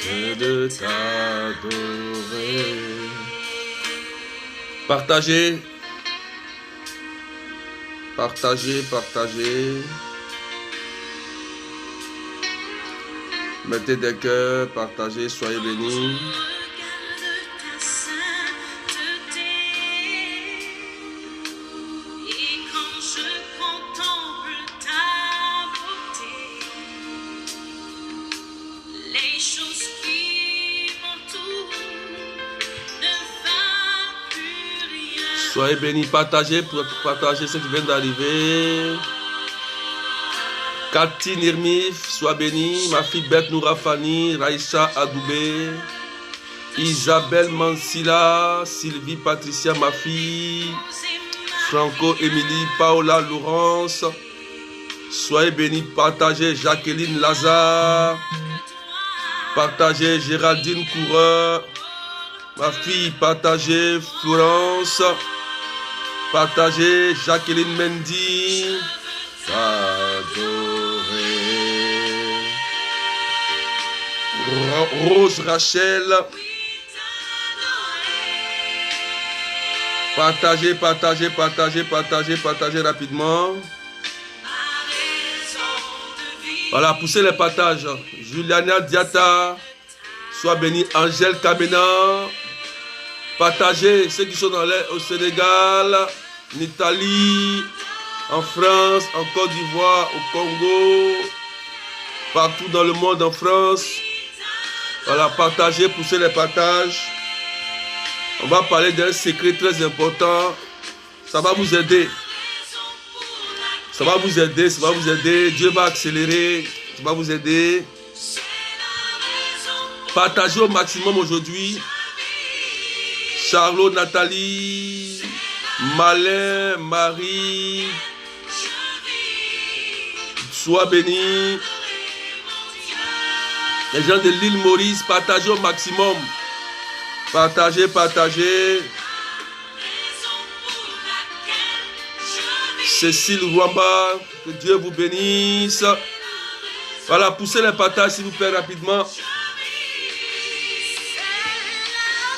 et de t'adorer. Partagez. Partagez, partagez. Mettez des cœurs, partagez, soyez bénis. Soyez bénis, partagez pour partager ce qui vient d'arriver. Cathy Nirmif, sois bénie. Ma fille Beth Nourafani, Raïcha Adoubé, Isabelle Mansilla, Sylvie Patricia, ma fille, Franco Émilie, Paola Laurence. Soyez bénis, partagez Jacqueline Lazare, partagez Géraldine Coureur, ma fille, partagez Florence. Partagez Jacqueline Mendy. T'adorer. Rose Rachel. Partagez, partagez, partagez, partagez, partagez rapidement. Voilà, poussez les partages. Juliana Diata. Sois bénie. Angèle Kamena. Partagez ceux qui sont au Sénégal, en Italie, en France, en Côte d'Ivoire, au Congo, partout dans le monde, en France. Voilà, partagez, poussez les partages. On va parler d'un secret très important. Ça va vous aider. Ça va vous aider, ça va vous aider. Dieu va accélérer, ça va vous aider. Partagez au maximum aujourd'hui. Charlot, Nathalie, Malin, Marie, sois bénis. Les gens de l'île Maurice, partagez au maximum. Partagez, partagez. Cécile Rwamba, que Dieu vous bénisse. Voilà, poussez les partages s'il vous plaît rapidement.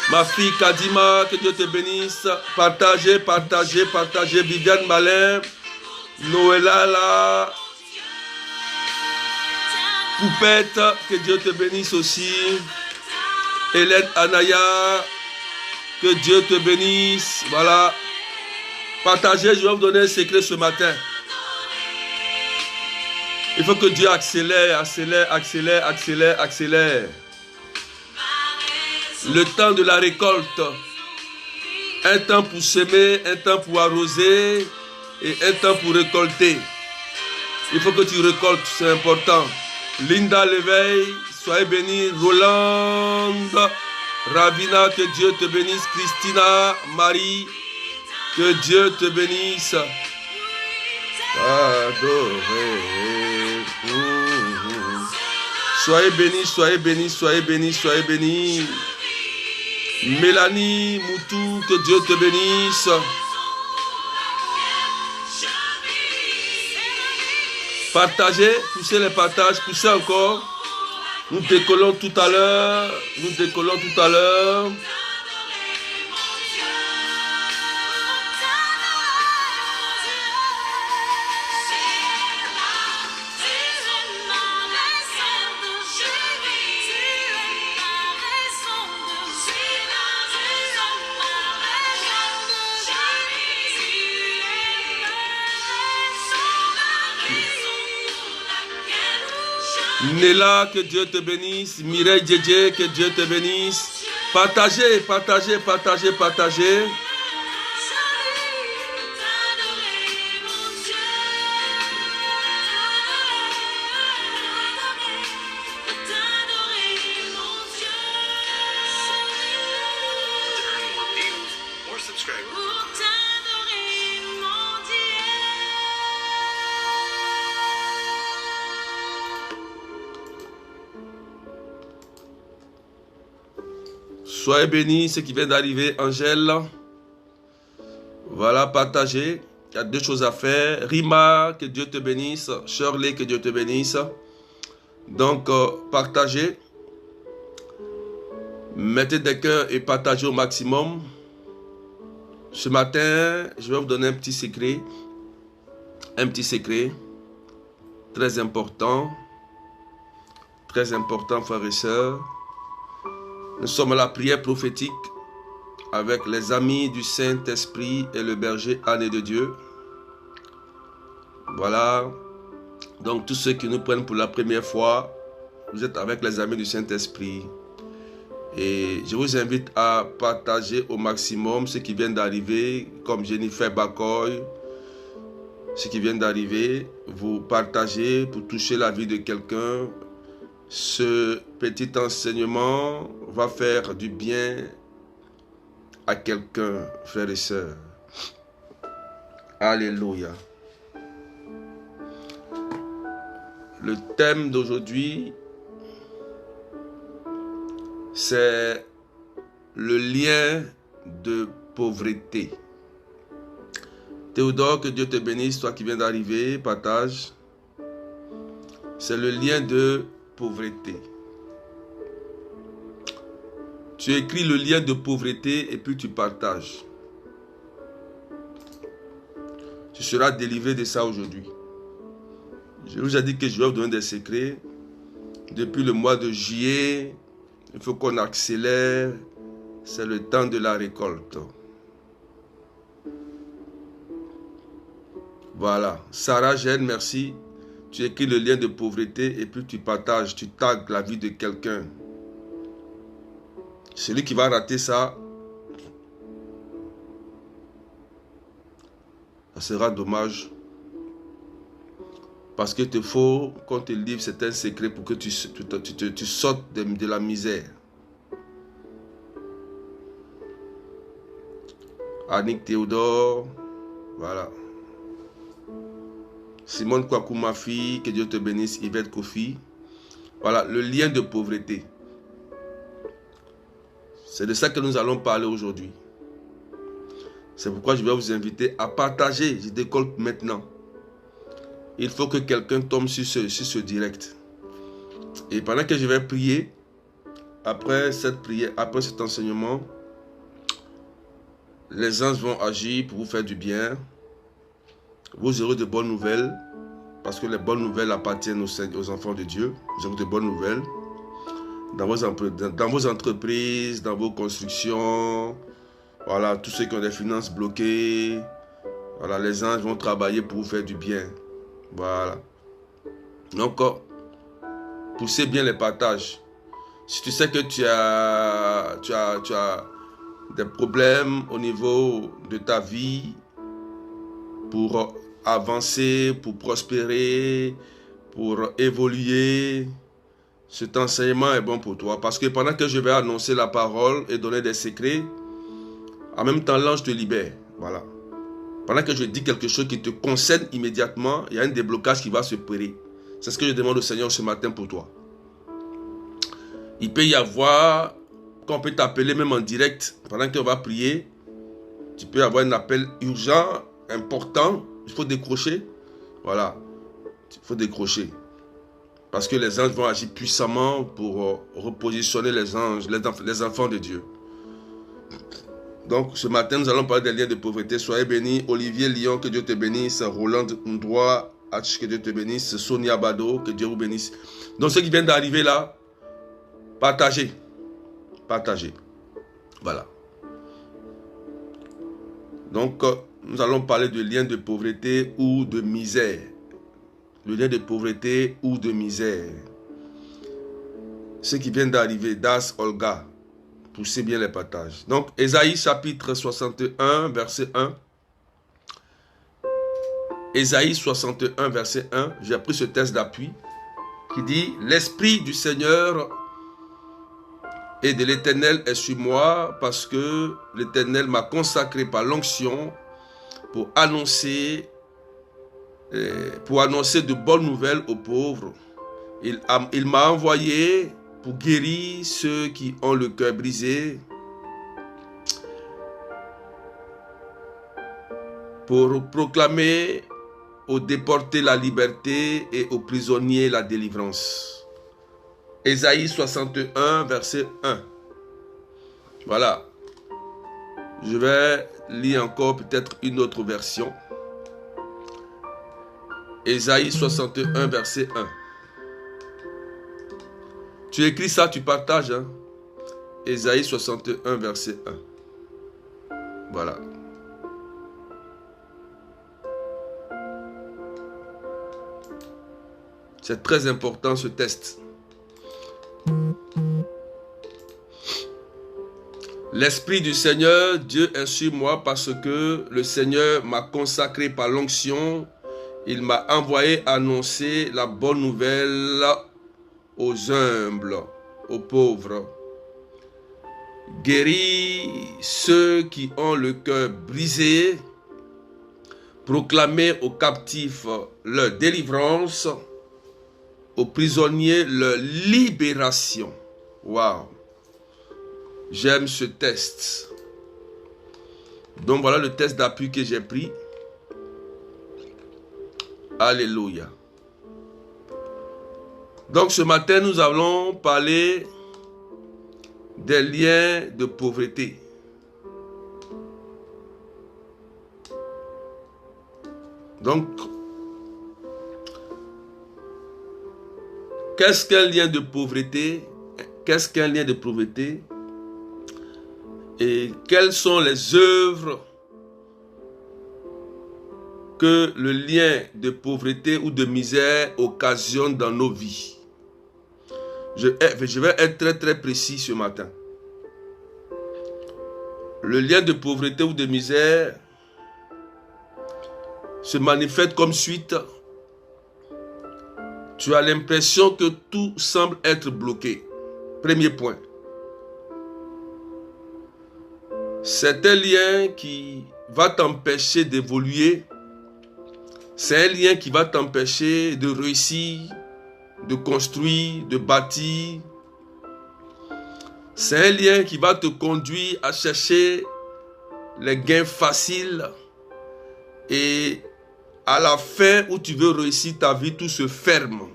Ma fille Kadima, que Dieu te bénisse. Partagez, partagez, partagez. Viviane Malin, Noëlla là. Poupette, que Dieu te bénisse aussi. Hélène Anaya, que Dieu te bénisse. Voilà. Partagez, je vais vous donner un secret ce matin. Il faut que Dieu accélère, accélère, accélère, accélère, accélère. Le temps de la récolte, un temps pour semer, un temps pour arroser et un temps pour récolter. Il faut que tu récoltes, c'est important. Linda Léveil, soyez bénie. Rolande, Ravina, que Dieu te bénisse. Christina, Marie, que Dieu te bénisse. Adorer. Soyez bénis, soyez bénis, soyez bénis, soyez bénis. Mélanie Moutou, que Dieu te bénisse. Partagez, poussez les partages, poussez encore. Nous décollons tout à l'heure. Nous décollons tout à l'heure. Néla, que Dieu te bénisse. Mireille Djedje, que Dieu te bénisse. Partagez, partagez, partagez, partagez. Soyez bénis, ce qui vient d'arriver, Angèle. Voilà, partagez. Il y a deux choses à faire. Rima, que Dieu te bénisse. Shirley, que Dieu te bénisse. Donc, partagez. Mettez des cœurs et partagez au maximum. Ce matin, je vais vous donner un petit secret. Un petit secret. Très important. Très important, frères et sœurs. Nous sommes à la prière prophétique avec les amis du Saint-Esprit et le berger Anne de Dieu. Voilà. Donc tous ceux qui nous prennent pour la première fois, vous êtes avec les amis du Saint-Esprit. Et je vous invite à partager au maximum ce qui vient d'arriver, comme Jennifer Bakoy, ce qui vient d'arriver. Vous partagez pour toucher la vie de quelqu'un. Ce petit enseignement va faire du bien à quelqu'un, frères et sœurs. Alléluia. Le thème d'aujourd'hui, c'est le lien de pauvreté. Théodore, que Dieu te bénisse, toi qui viens d'arriver, partage. C'est le lien de pauvreté. Tu écris le lien de pauvreté et puis tu partages. Tu seras délivré de ça aujourd'hui. Je vous ai dit que je vais vous donner des secrets. Depuis le mois de juillet, il faut qu'on accélère. C'est le temps de la récolte. Voilà. Sarah Jeanne, merci. Tu écris le lien de pauvreté et puis tu partages, tu tags la vie de quelqu'un. Celui qui va rater ça, ça sera dommage. Parce qu'il te faut qu'on te livre certains secrets pour que tu sortes de la misère. Annick Théodore, voilà. Simone Kwaku, ma fille, que Dieu te bénisse, Yvette Kofi. Voilà, le lien de pauvreté. C'est de ça que nous allons parler aujourd'hui. C'est pourquoi je vais vous inviter à partager. Je décolle maintenant. Il faut que quelqu'un tombe sur ce direct. Et pendant que je vais prier, après cette prière, après cet enseignement, les anges vont agir pour vous faire du bien. Vous aurez de bonnes nouvelles, parce que les bonnes nouvelles appartiennent aux enfants de Dieu. Vous aurez de bonnes nouvelles dans vos entreprises, dans vos constructions. Voilà, tous ceux qui ont des finances bloquées. Voilà, les anges vont travailler pour vous faire du bien. Voilà. Donc, poussez bien les partages. Si tu sais que tu as des problèmes au niveau de ta vie, pour avancer, pour prospérer, pour évoluer, cet enseignement est bon pour toi. Parce que pendant que je vais annoncer la parole et donner des secrets, en même temps, l'ange te libère. Voilà. Pendant que je dis quelque chose qui te concerne immédiatement, il y a un déblocage qui va se opérer. C'est ce que je demande au Seigneur ce matin pour toi. Il peut y avoir, qu'on peut t'appeler même en direct, pendant qu'on va prier, tu peux avoir un appel urgent, important, il faut décrocher. Voilà, il faut décrocher. Parce que les anges vont agir puissamment pour repositionner les anges, les enfants de Dieu. Donc, ce matin, nous allons parler des liens de pauvreté. Soyez bénis. Olivier Lyon, que Dieu te bénisse. Roland Ndroit, que Dieu te bénisse. Sonia Bado, que Dieu vous bénisse. Donc, ceux qui viennent d'arriver là, partagez. Partagez. Voilà. Donc, nous allons parler de liens de pauvreté ou de misère. Le lien de pauvreté ou de misère. Ceux qui viennent d'arriver, Das Olga. Poussez bien les partages. Donc, Ésaïe chapitre 61, verset 1. Ésaïe 61, verset 1. J'ai pris ce texte d'appui qui dit « L'Esprit du Seigneur et de l'Éternel est sur moi parce que l'Éternel m'a consacré par l'onction pour annoncer de bonnes nouvelles aux pauvres. Il m'a envoyé pour guérir ceux qui ont le cœur brisé, pour proclamer aux déportés la liberté et aux prisonniers la délivrance. Ésaïe 61, verset 1. Voilà. Je vais lire encore peut-être une autre version. Ésaïe 61, verset 1. Tu écris ça, tu partages. Hein? Ésaïe 61, verset 1. Voilà. C'est très important ce test. L'Esprit du Seigneur, Dieu est sur moi parce que le Seigneur m'a consacré par l'onction. Il m'a envoyé annoncer la bonne nouvelle aux humbles, aux pauvres. Guérir ceux qui ont le cœur brisé. Proclamer aux captifs leur délivrance. Aux prisonniers leur libération. Waouh! J'aime ce test. Donc voilà le test d'appui que j'ai pris. Alléluia. Donc ce matin, nous allons parler des liens de pauvreté. Donc, qu'est-ce qu'un lien de pauvreté? Qu'est-ce qu'un lien de pauvreté? Et quelles sont les œuvres que le lien de pauvreté ou de misère occasionne dans nos vies? Je vais être très très précis ce matin. Le lien de pauvreté ou de misère se manifeste comme suite. Tu as l'impression que tout semble être bloqué. Premier point. C'est un lien qui va t'empêcher d'évoluer. C'est un lien qui va t'empêcher de réussir, de construire, de bâtir. C'est un lien qui va te conduire à chercher les gains faciles. Et à la fin où tu veux réussir ta vie, tout se ferme.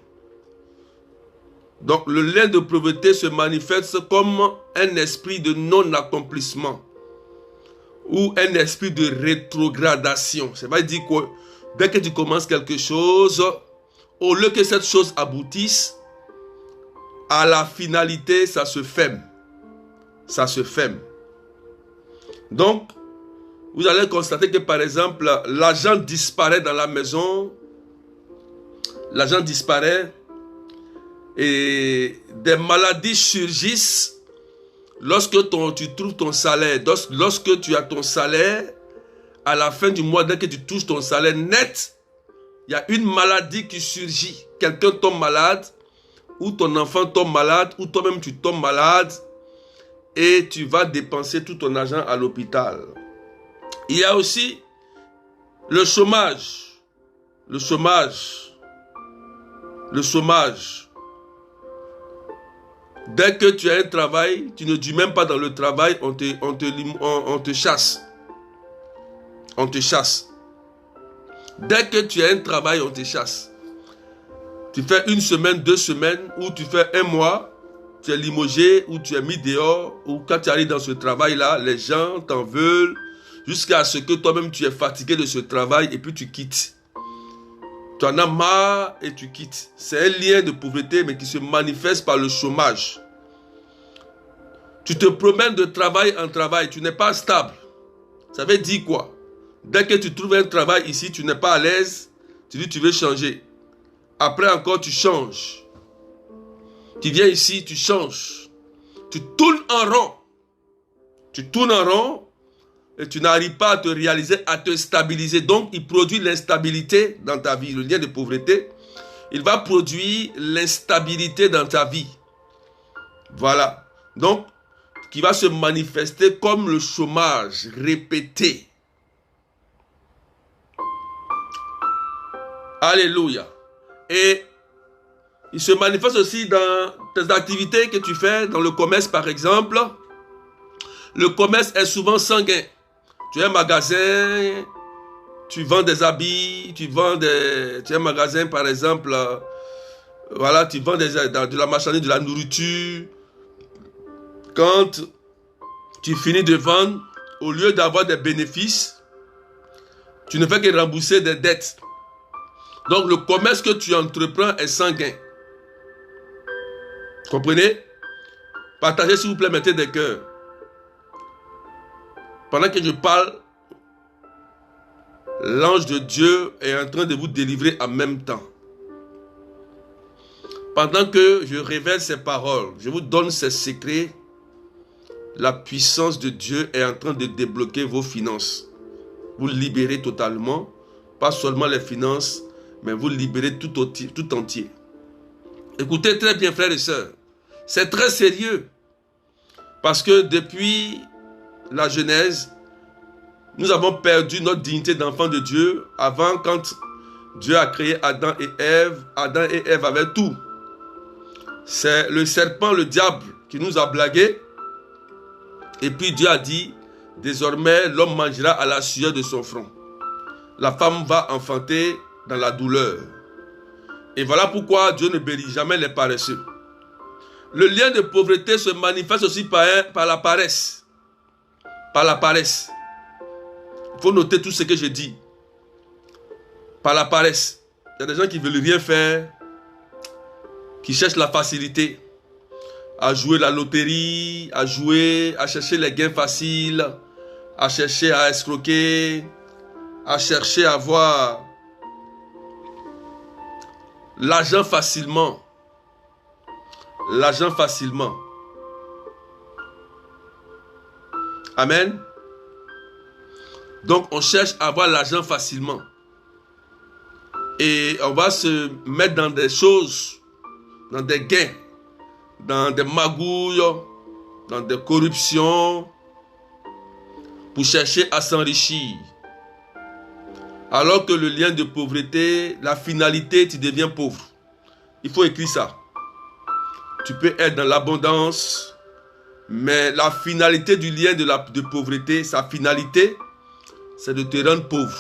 Donc le lien de pauvreté se manifeste comme un esprit de non-accomplissement. Ou un esprit de rétrogradation. Ça veut dire que dès que tu commences quelque chose, au lieu que cette chose aboutisse, à la finalité, ça se ferme. Ça se ferme. Donc, vous allez constater que par exemple, l'argent disparaît dans la maison. L'argent disparaît. Et des maladies surgissent. Lorsque tu trouves ton salaire, lorsque tu as ton salaire, à la fin du mois, dès que tu touches ton salaire net, il y a une maladie qui surgit. Quelqu'un tombe malade, ou ton enfant tombe malade, ou toi-même tu tombes malade, et tu vas dépenser tout ton argent à l'hôpital. Il y a aussi le chômage. Le chômage. Le chômage. Dès que tu as un travail, tu ne dis même pas dans le travail, on te chasse. On te chasse. Dès que tu as un travail, on te chasse. Tu fais une semaine, 2 semaines, ou tu fais 1 mois, tu es limogé, ou tu es mis dehors, ou quand tu arrives dans ce travail-là, les gens t'en veulent, jusqu'à ce que toi-même tu es fatigué de ce travail, et puis tu quittes. Tu en as marre et tu quittes. C'est un lien de pauvreté, mais qui se manifeste par le chômage. Tu te promènes de travail en travail, tu n'es pas stable. Ça veut dire quoi? Dès que tu trouves un travail ici, tu n'es pas à l'aise, tu dis tu veux changer. Après encore, tu changes. Tu viens ici, tu changes. Tu tournes en rond. Tu tournes en rond et tu n'arrives pas à te réaliser, à te stabiliser. Donc, il produit l'instabilité dans ta vie. Le lien de pauvreté, il va produire l'instabilité dans ta vie. Voilà. Donc, qui va se manifester comme le chômage répété. Alléluia. Et il se manifeste aussi dans tes activités que tu fais, dans le commerce par exemple. Le commerce est souvent sanguin. Tu as un magasin, tu vends des habits, tu as un magasin par exemple, voilà, tu vends de la marchandise, de la nourriture. Quand tu finis de vendre, au lieu d'avoir des bénéfices, tu ne fais que rembourser des dettes. Donc le commerce que tu entreprends est sans gain. Comprenez? Partagez s'il vous plaît, mettez des cœurs. Pendant que je parle, l'ange de Dieu est en train de vous délivrer en même temps. Pendant que je révèle ces paroles, je vous donne ces secrets, la puissance de Dieu est en train de débloquer vos finances. Vous libérez totalement, pas seulement les finances, mais vous libérez tout entier. Écoutez très bien, frères et sœurs, c'est très sérieux. Parce que depuis la Genèse, nous avons perdu notre dignité d'enfant de Dieu. Avant, quand Dieu a créé Adam et Ève avaient tout. C'est le serpent, le diable, qui nous a blagués. Et puis Dieu a dit, désormais, l'homme mangera à la sueur de son front. La femme va enfanter dans la douleur. Et voilà pourquoi Dieu ne bénit jamais les paresseux. Le lien de pauvreté se manifeste aussi par la paresse. Par la paresse. Il faut noter tout ce que je dis. Par la paresse. Il y a des gens qui ne veulent rien faire, qui cherchent la facilité, à jouer la loterie, à chercher les gains faciles, à chercher à escroquer, à chercher à avoir l'argent facilement. L'argent facilement. Amen. Donc on cherche à avoir l'argent facilement. Et on va se mettre dans des choses, dans des gains, dans des magouilles, dans des corruptions, pour chercher à s'enrichir. Alors que le lien de pauvreté, la finalité, tu deviens pauvre. Il faut écrire ça. Tu peux être dans l'abondance, mais la finalité du lien de pauvreté, sa finalité, c'est de te rendre pauvre.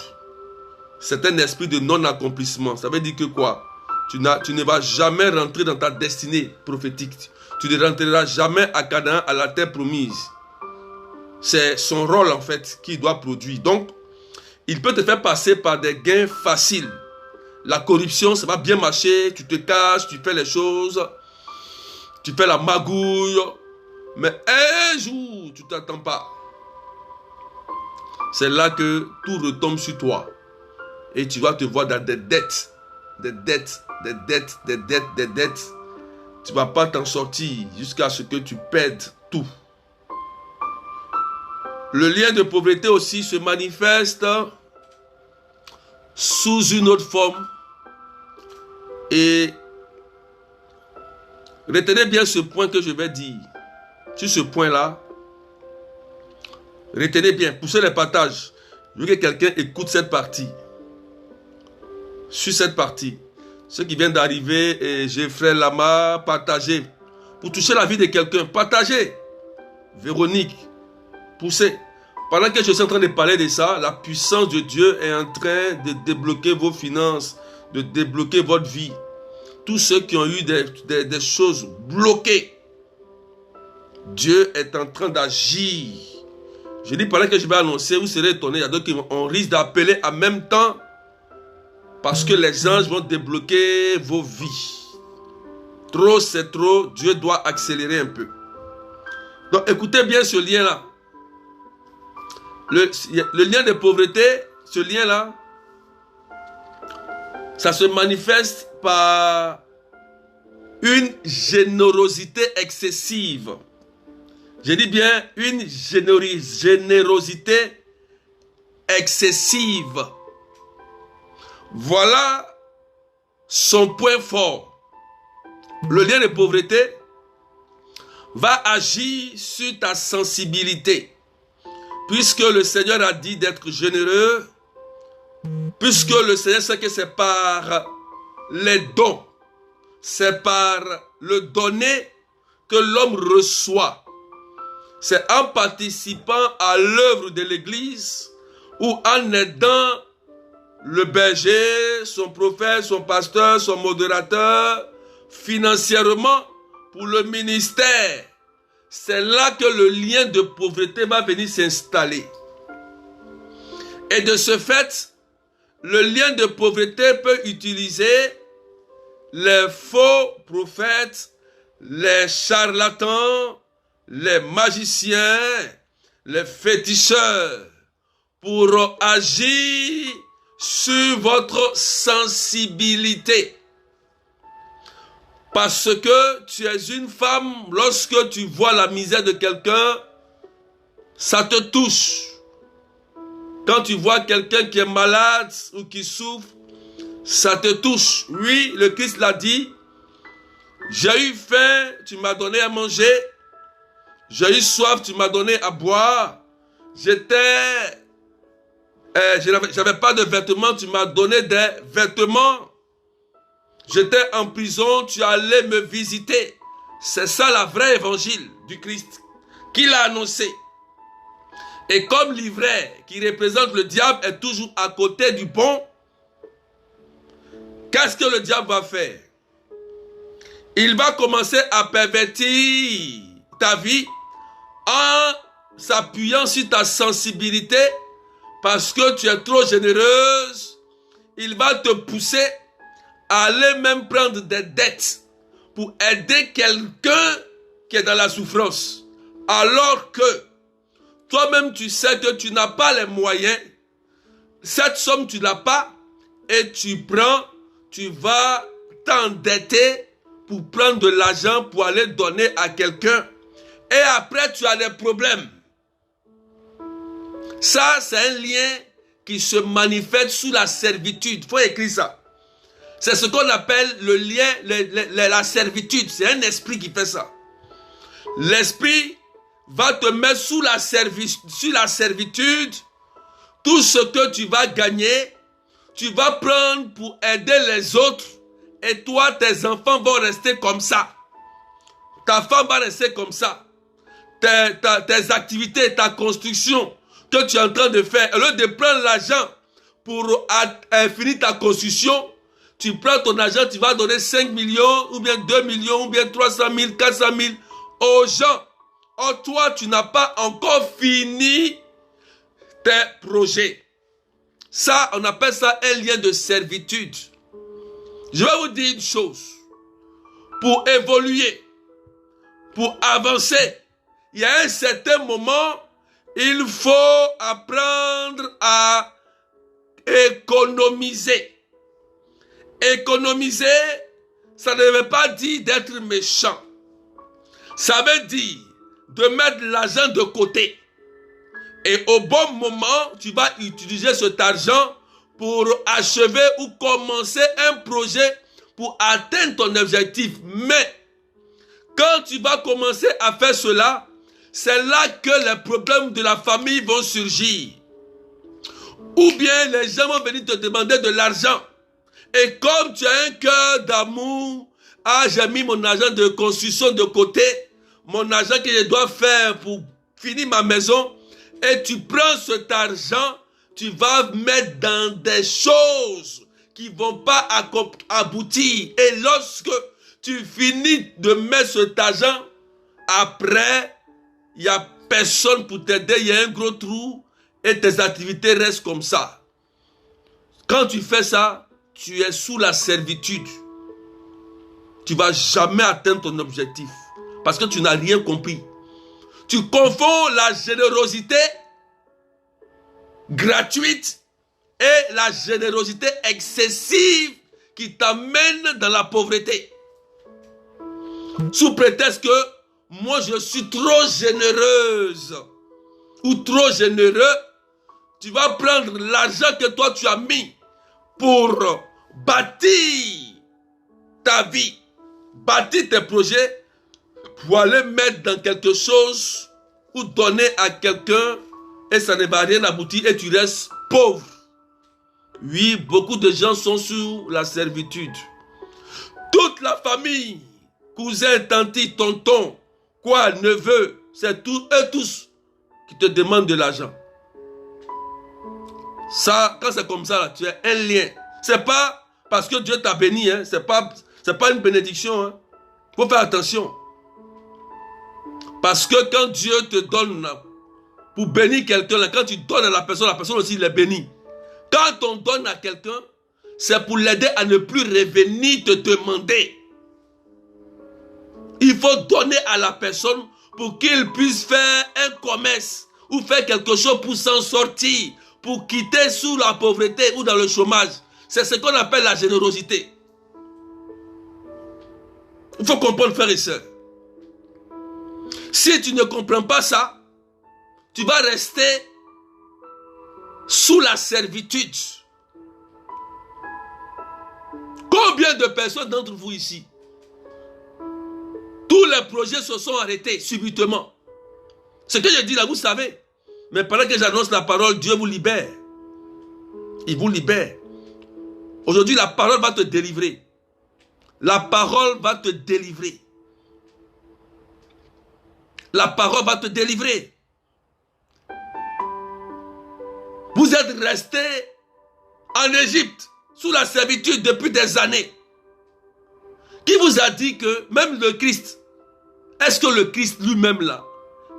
C'est un esprit de non-accomplissement. Ça veut dire que quoi? Tu ne vas jamais rentrer dans ta destinée prophétique. Tu ne rentreras jamais à Canaan, à la terre promise. C'est son rôle en fait qu'il doit produire. Donc, il peut te faire passer par des gains faciles. La corruption, ça va bien marcher. Tu te caches, tu fais les choses. Tu fais la magouille. Mais un jour, tu ne t'attends pas. C'est là que tout retombe sur toi. Et tu vas te voir dans des dettes. Des dettes, des dettes, des dettes, des dettes. Tu ne vas pas t'en sortir jusqu'à ce que tu perdes tout. Le lien de pauvreté aussi se manifeste sous une autre forme. Et retenez bien ce point que je vais dire. Sur ce point-là, retenez bien, poussez les partages. Je veux que quelqu'un écoute cette partie. Sur cette partie. Ceux qui viennent d'arriver, et Geoffrey Lama, partagez. Pour toucher la vie de quelqu'un, partagez. Véronique, poussez. Pendant que je suis en train de parler de ça, la puissance de Dieu est en train de débloquer vos finances, de débloquer votre vie. Tous ceux qui ont eu des choses bloquées, Dieu est en train d'agir. Je dis pendant que je vais annoncer, vous serez étonnés, il y a d'autres qui on risque d'appeler en même temps parce que les anges vont débloquer vos vies. Trop, c'est trop, Dieu doit accélérer un peu. Donc écoutez bien ce lien-là. Le lien de pauvreté, ce lien-là, ça se manifeste par une générosité excessive. Je dis bien une générosité excessive. Voilà son point fort. Le lien de pauvreté va agir sur ta sensibilité. Puisque le Seigneur a dit d'être généreux, puisque le Seigneur sait que c'est par les dons, c'est par le donner que l'homme reçoit. C'est en participant à l'œuvre de l'Église ou en aidant le berger, son prophète, son pasteur, son modérateur, financièrement pour le ministère. c'est là que le lien de pauvreté va venir s'installer. Et de ce fait, le lien de pauvreté peut utiliser les faux prophètes, les charlatans, les magiciens, les féticheurs pour agir sur votre sensibilité. Parce que tu es une femme, lorsque tu vois la misère de quelqu'un, ça te touche. Quand tu vois quelqu'un qui est malade ou qui souffre, ça te touche. Oui, le Christ l'a dit. J'ai eu faim, tu m'as donné à manger. J'ai eu soif, tu m'as donné à boire. J'avais pas de vêtements, tu m'as donné des vêtements. J'étais en prison, tu allais me visiter. C'est ça la vraie évangile du Christ qu'il a annoncé. Et comme l'ivraie qui représente le diable est toujours à côté du bon, qu'est-ce que le diable va faire? Il va commencer à pervertir ta vie en s'appuyant sur ta sensibilité parce que tu es trop généreuse. Il va te pousser à aller même prendre des dettes pour aider quelqu'un qui est dans la souffrance. Alors que toi-même tu sais que tu n'as pas les moyens. Cette somme tu l'as pas et tu vas t'endetter pour prendre de l'argent pour aller donner à quelqu'un. Et après, tu as des problèmes. Ça, c'est un lien qui se manifeste sous la servitude. Il faut écrire ça. C'est ce qu'on appelle le lien, la servitude. C'est un esprit qui fait ça. L'esprit va te mettre sous la servitude. Tout ce que tu vas gagner, tu vas prendre pour aider les autres. Et toi, tes enfants vont rester comme ça. Ta femme va rester comme ça. Tes activités, ta construction que tu es en train de faire, au lieu de prendre l'argent pour finir ta construction, tu prends ton argent, tu vas donner 5 millions, ou bien 2 millions, ou bien 300 000, 400 000 aux gens. Or, toi, tu n'as pas encore fini tes projets. Ça, on appelle ça un lien de servitude. Je vais vous dire une chose. Pour évoluer, pour avancer, il y a un certain moment, il faut apprendre à économiser. Économiser, ça ne veut pas dire d'être méchant. Ça veut dire de mettre l'argent de côté. Et au bon moment, tu vas utiliser cet argent pour achever ou commencer un projet pour atteindre ton objectif. Mais quand tu vas commencer à faire cela, c'est là que les problèmes de la famille vont surgir. Ou bien les gens vont venir te demander de l'argent. Et comme tu as un cœur d'amour, j'ai mis mon argent de construction de côté, mon argent que je dois faire pour finir ma maison, et tu prends cet argent, tu vas mettre dans des choses qui ne vont pas aboutir. Et lorsque tu finis de mettre cet argent, après, il n'y a personne pour t'aider, il y a un gros trou et tes activités restent comme ça. Quand tu fais ça, tu es sous la servitude. Tu ne vas jamais atteindre ton objectif parce que tu n'as rien compris. Tu confonds la générosité gratuite et la générosité excessive qui t'amène dans la pauvreté. Sous prétexte que moi je suis trop généreuse ou trop généreux, tu vas prendre l'argent que toi tu as mis pour bâtir ta vie, bâtir tes projets, pour aller mettre dans quelque chose ou donner à quelqu'un et ça ne va rien aboutir et tu restes pauvre. Oui, beaucoup de gens sont sous la servitude. Toute la famille, cousins, tantis, tontons, neveux, c'est eux tous qui te demandent de l'argent. Ça, quand c'est comme ça, là, tu as un lien. C'est pas parce que Dieu t'a béni, hein, c'est pas une bénédiction. Faut faire attention. Parce que quand Dieu te donne pour bénir quelqu'un, quand tu donnes à la personne aussi l'est bénie. Quand on donne à quelqu'un, c'est pour l'aider à ne plus revenir te demander. Il faut donner à la personne pour qu'il puisse faire un commerce ou faire quelque chose pour s'en sortir, pour quitter sous la pauvreté ou dans le chômage. C'est ce qu'on appelle la générosité. Il faut comprendre, frères et sœurs. Si tu ne comprends pas ça, tu vas rester sous la servitude. Combien de personnes d'entre vous ici, tous les projets se sont arrêtés subitement. Ce que je dis là, vous savez. Mais pendant que j'annonce la parole, Dieu vous libère. Il vous libère. Aujourd'hui, la parole va te délivrer. La parole va te délivrer. La parole va te délivrer. Vous êtes resté en Égypte sous la servitude depuis des années. Qui vous a dit que même le Christ, est-ce que le Christ lui-même là,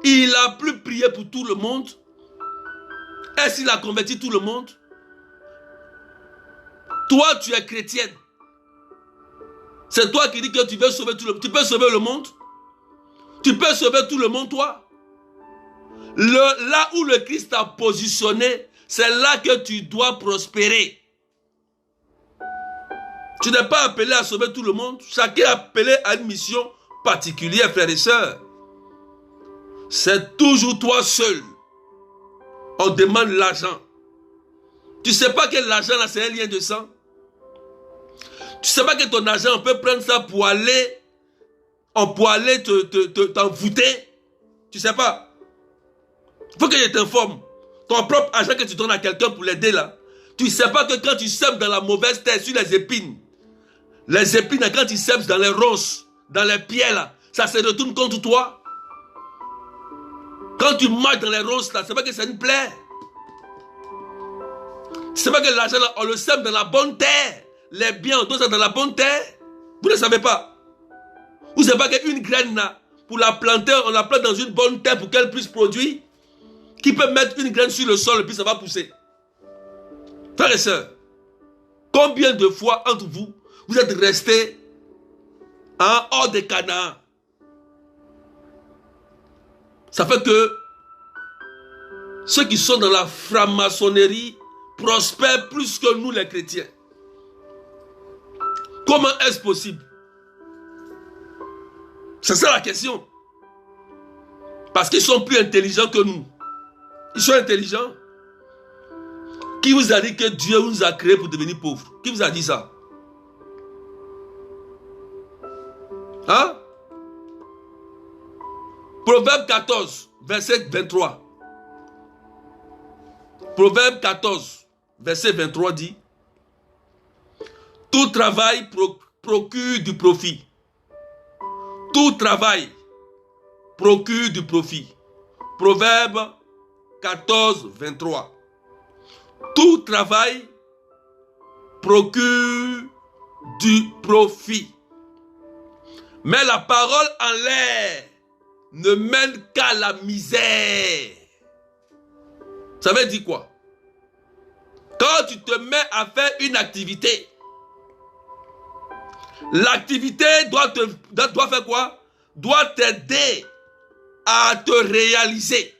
il a plus prié pour tout le monde? Est-ce qu'il a converti tout le monde? Toi, tu es chrétienne. C'est toi qui dis que tu veux sauver tout le monde. Tu peux sauver le monde? Tu peux sauver tout le monde, toi? Là où le Christ t'a positionné, c'est là que tu dois prospérer. Tu n'es pas appelé à sauver tout le monde. Chacun est appelé à une mission particulière, frères et sœurs. C'est toujours toi seul. On demande l'argent. Tu ne sais pas que l'argent là, c'est un lien de sang. Tu ne sais pas que ton argent, on peut prendre ça pour aller t'envoûter. Tu ne sais pas. Il faut que je t'informe. Ton propre argent que tu donnes à quelqu'un pour l'aider là. Tu ne sais pas que quand tu sèmes dans la mauvaise terre, sur les épines, quand tu sèmes dans les ronces, dans les pierres là, ça se retourne contre toi. Quand tu marches dans les ronces là, c'est pas que c'est une plaie. C'est pas que l'argent là, on le sème dans la bonne terre. Les biens, on donne ça dans la bonne terre. Vous ne savez pas. Vous ne savez pas qu'une graine là, pour la planter, on la plante dans une bonne terre pour qu'elle puisse produire. Qui peut mettre une graine sur le sol et puis ça va pousser. Frères et sœurs, combien de fois entre vous, vous êtes restés hors de Canaan? Ça fait que ceux qui sont dans la franc-maçonnerie prospèrent plus que nous les chrétiens. Comment est-ce possible? C'est ça la question. Parce qu'ils sont plus intelligents que nous. Ils sont intelligents. Qui vous a dit que Dieu nous a créés pour devenir pauvres? Qui vous a dit ça? Hein? Proverbe 14, verset 23. Proverbe 14, verset 23 dit: tout travail procure du profit. Tout travail procure du profit. Proverbe 14, 23. Tout travail procure du profit. Mais la parole en l'air ne mène qu'à la misère. Ça veut dire quoi? Quand tu te mets à faire une activité, l'activité doit faire quoi? Doit t'aider à te réaliser,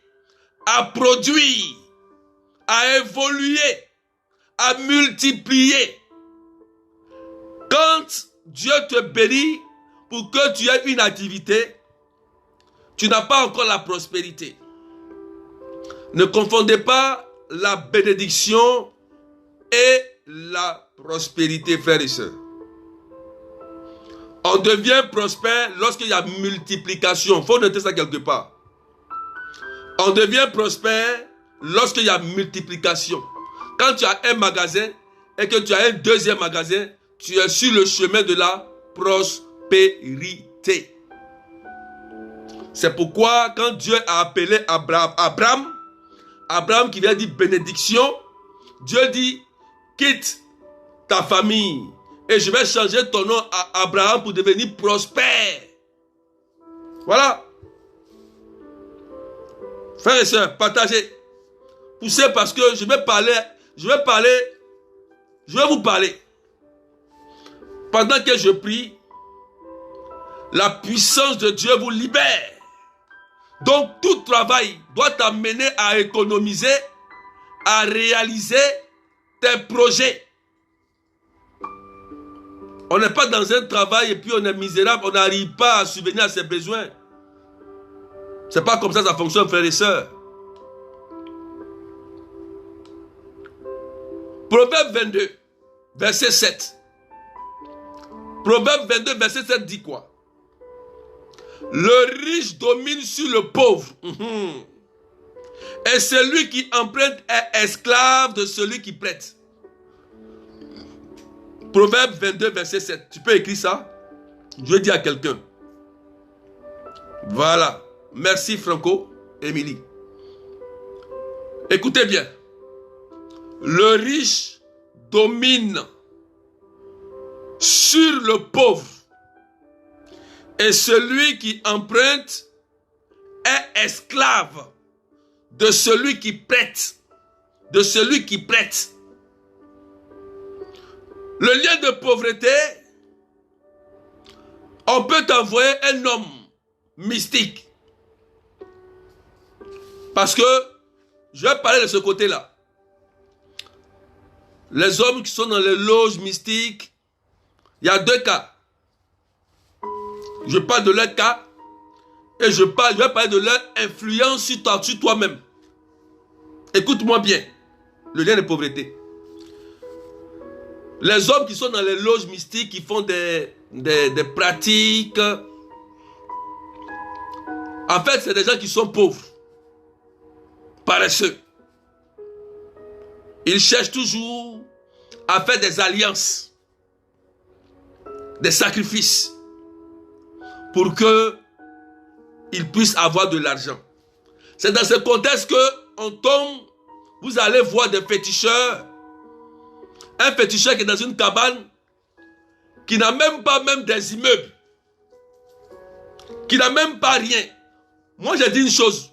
à produire, à évoluer, à multiplier. Quand Dieu te bénit pour que tu aies une activité, tu n'as pas encore la prospérité. Ne confondez pas la bénédiction et la prospérité, frères et sœurs. On devient prospère lorsqu'il y a multiplication. Il faut noter ça quelque part. On devient prospère lorsqu'il y a multiplication. Quand tu as un magasin et que tu as un deuxième magasin, tu es sur le chemin de la prospérité. C'est pourquoi quand Dieu a appelé Abraham qui vient dire bénédiction, Dieu dit: quitte ta famille et je vais changer ton nom à Abraham pour devenir prospère. Voilà. Frères et sœurs, partagez. Poussez parce que je vais vous parler. Pendant que je prie, la puissance de Dieu vous libère. Donc tout travail doit t'amener à économiser, à réaliser tes projets. On n'est pas dans un travail et puis on est misérable, on n'arrive pas à subvenir à ses besoins. C'est pas comme ça fonctionne, frères et sœurs. Proverbe 22, verset 7. Proverbe 22, verset 7 dit quoi? Le riche domine sur le pauvre. Et celui qui emprunte est esclave de celui qui prête. Proverbe 22, verset 7. Tu peux écrire ça? Je vais dire à quelqu'un. Voilà. Merci Franco, Émilie. Écoutez bien. Le riche domine sur le pauvre. Et celui qui emprunte est esclave de celui qui prête. De celui qui prête. Le lien de pauvreté, on peut t'envoyer un homme mystique. Parce que, je vais parler de ce côté-là. Les hommes qui sont dans les loges mystiques, il y a deux cas. Je parle de leur cas et je vais parler de leur influence sur toi-même. Écoute-moi bien, le lien de pauvreté. Les hommes qui sont dans les loges mystiques, qui font des pratiques, en fait, c'est des gens qui sont pauvres, paresseux. Ils cherchent toujours à faire des alliances, des sacrifices, pour qu'ils puissent avoir de l'argent. C'est dans ce contexte qu'on tombe, vous allez voir des féticheurs, un féticheur qui est dans une cabane, qui n'a même pas des immeubles, qui n'a même pas rien. Moi, j'ai dit une chose.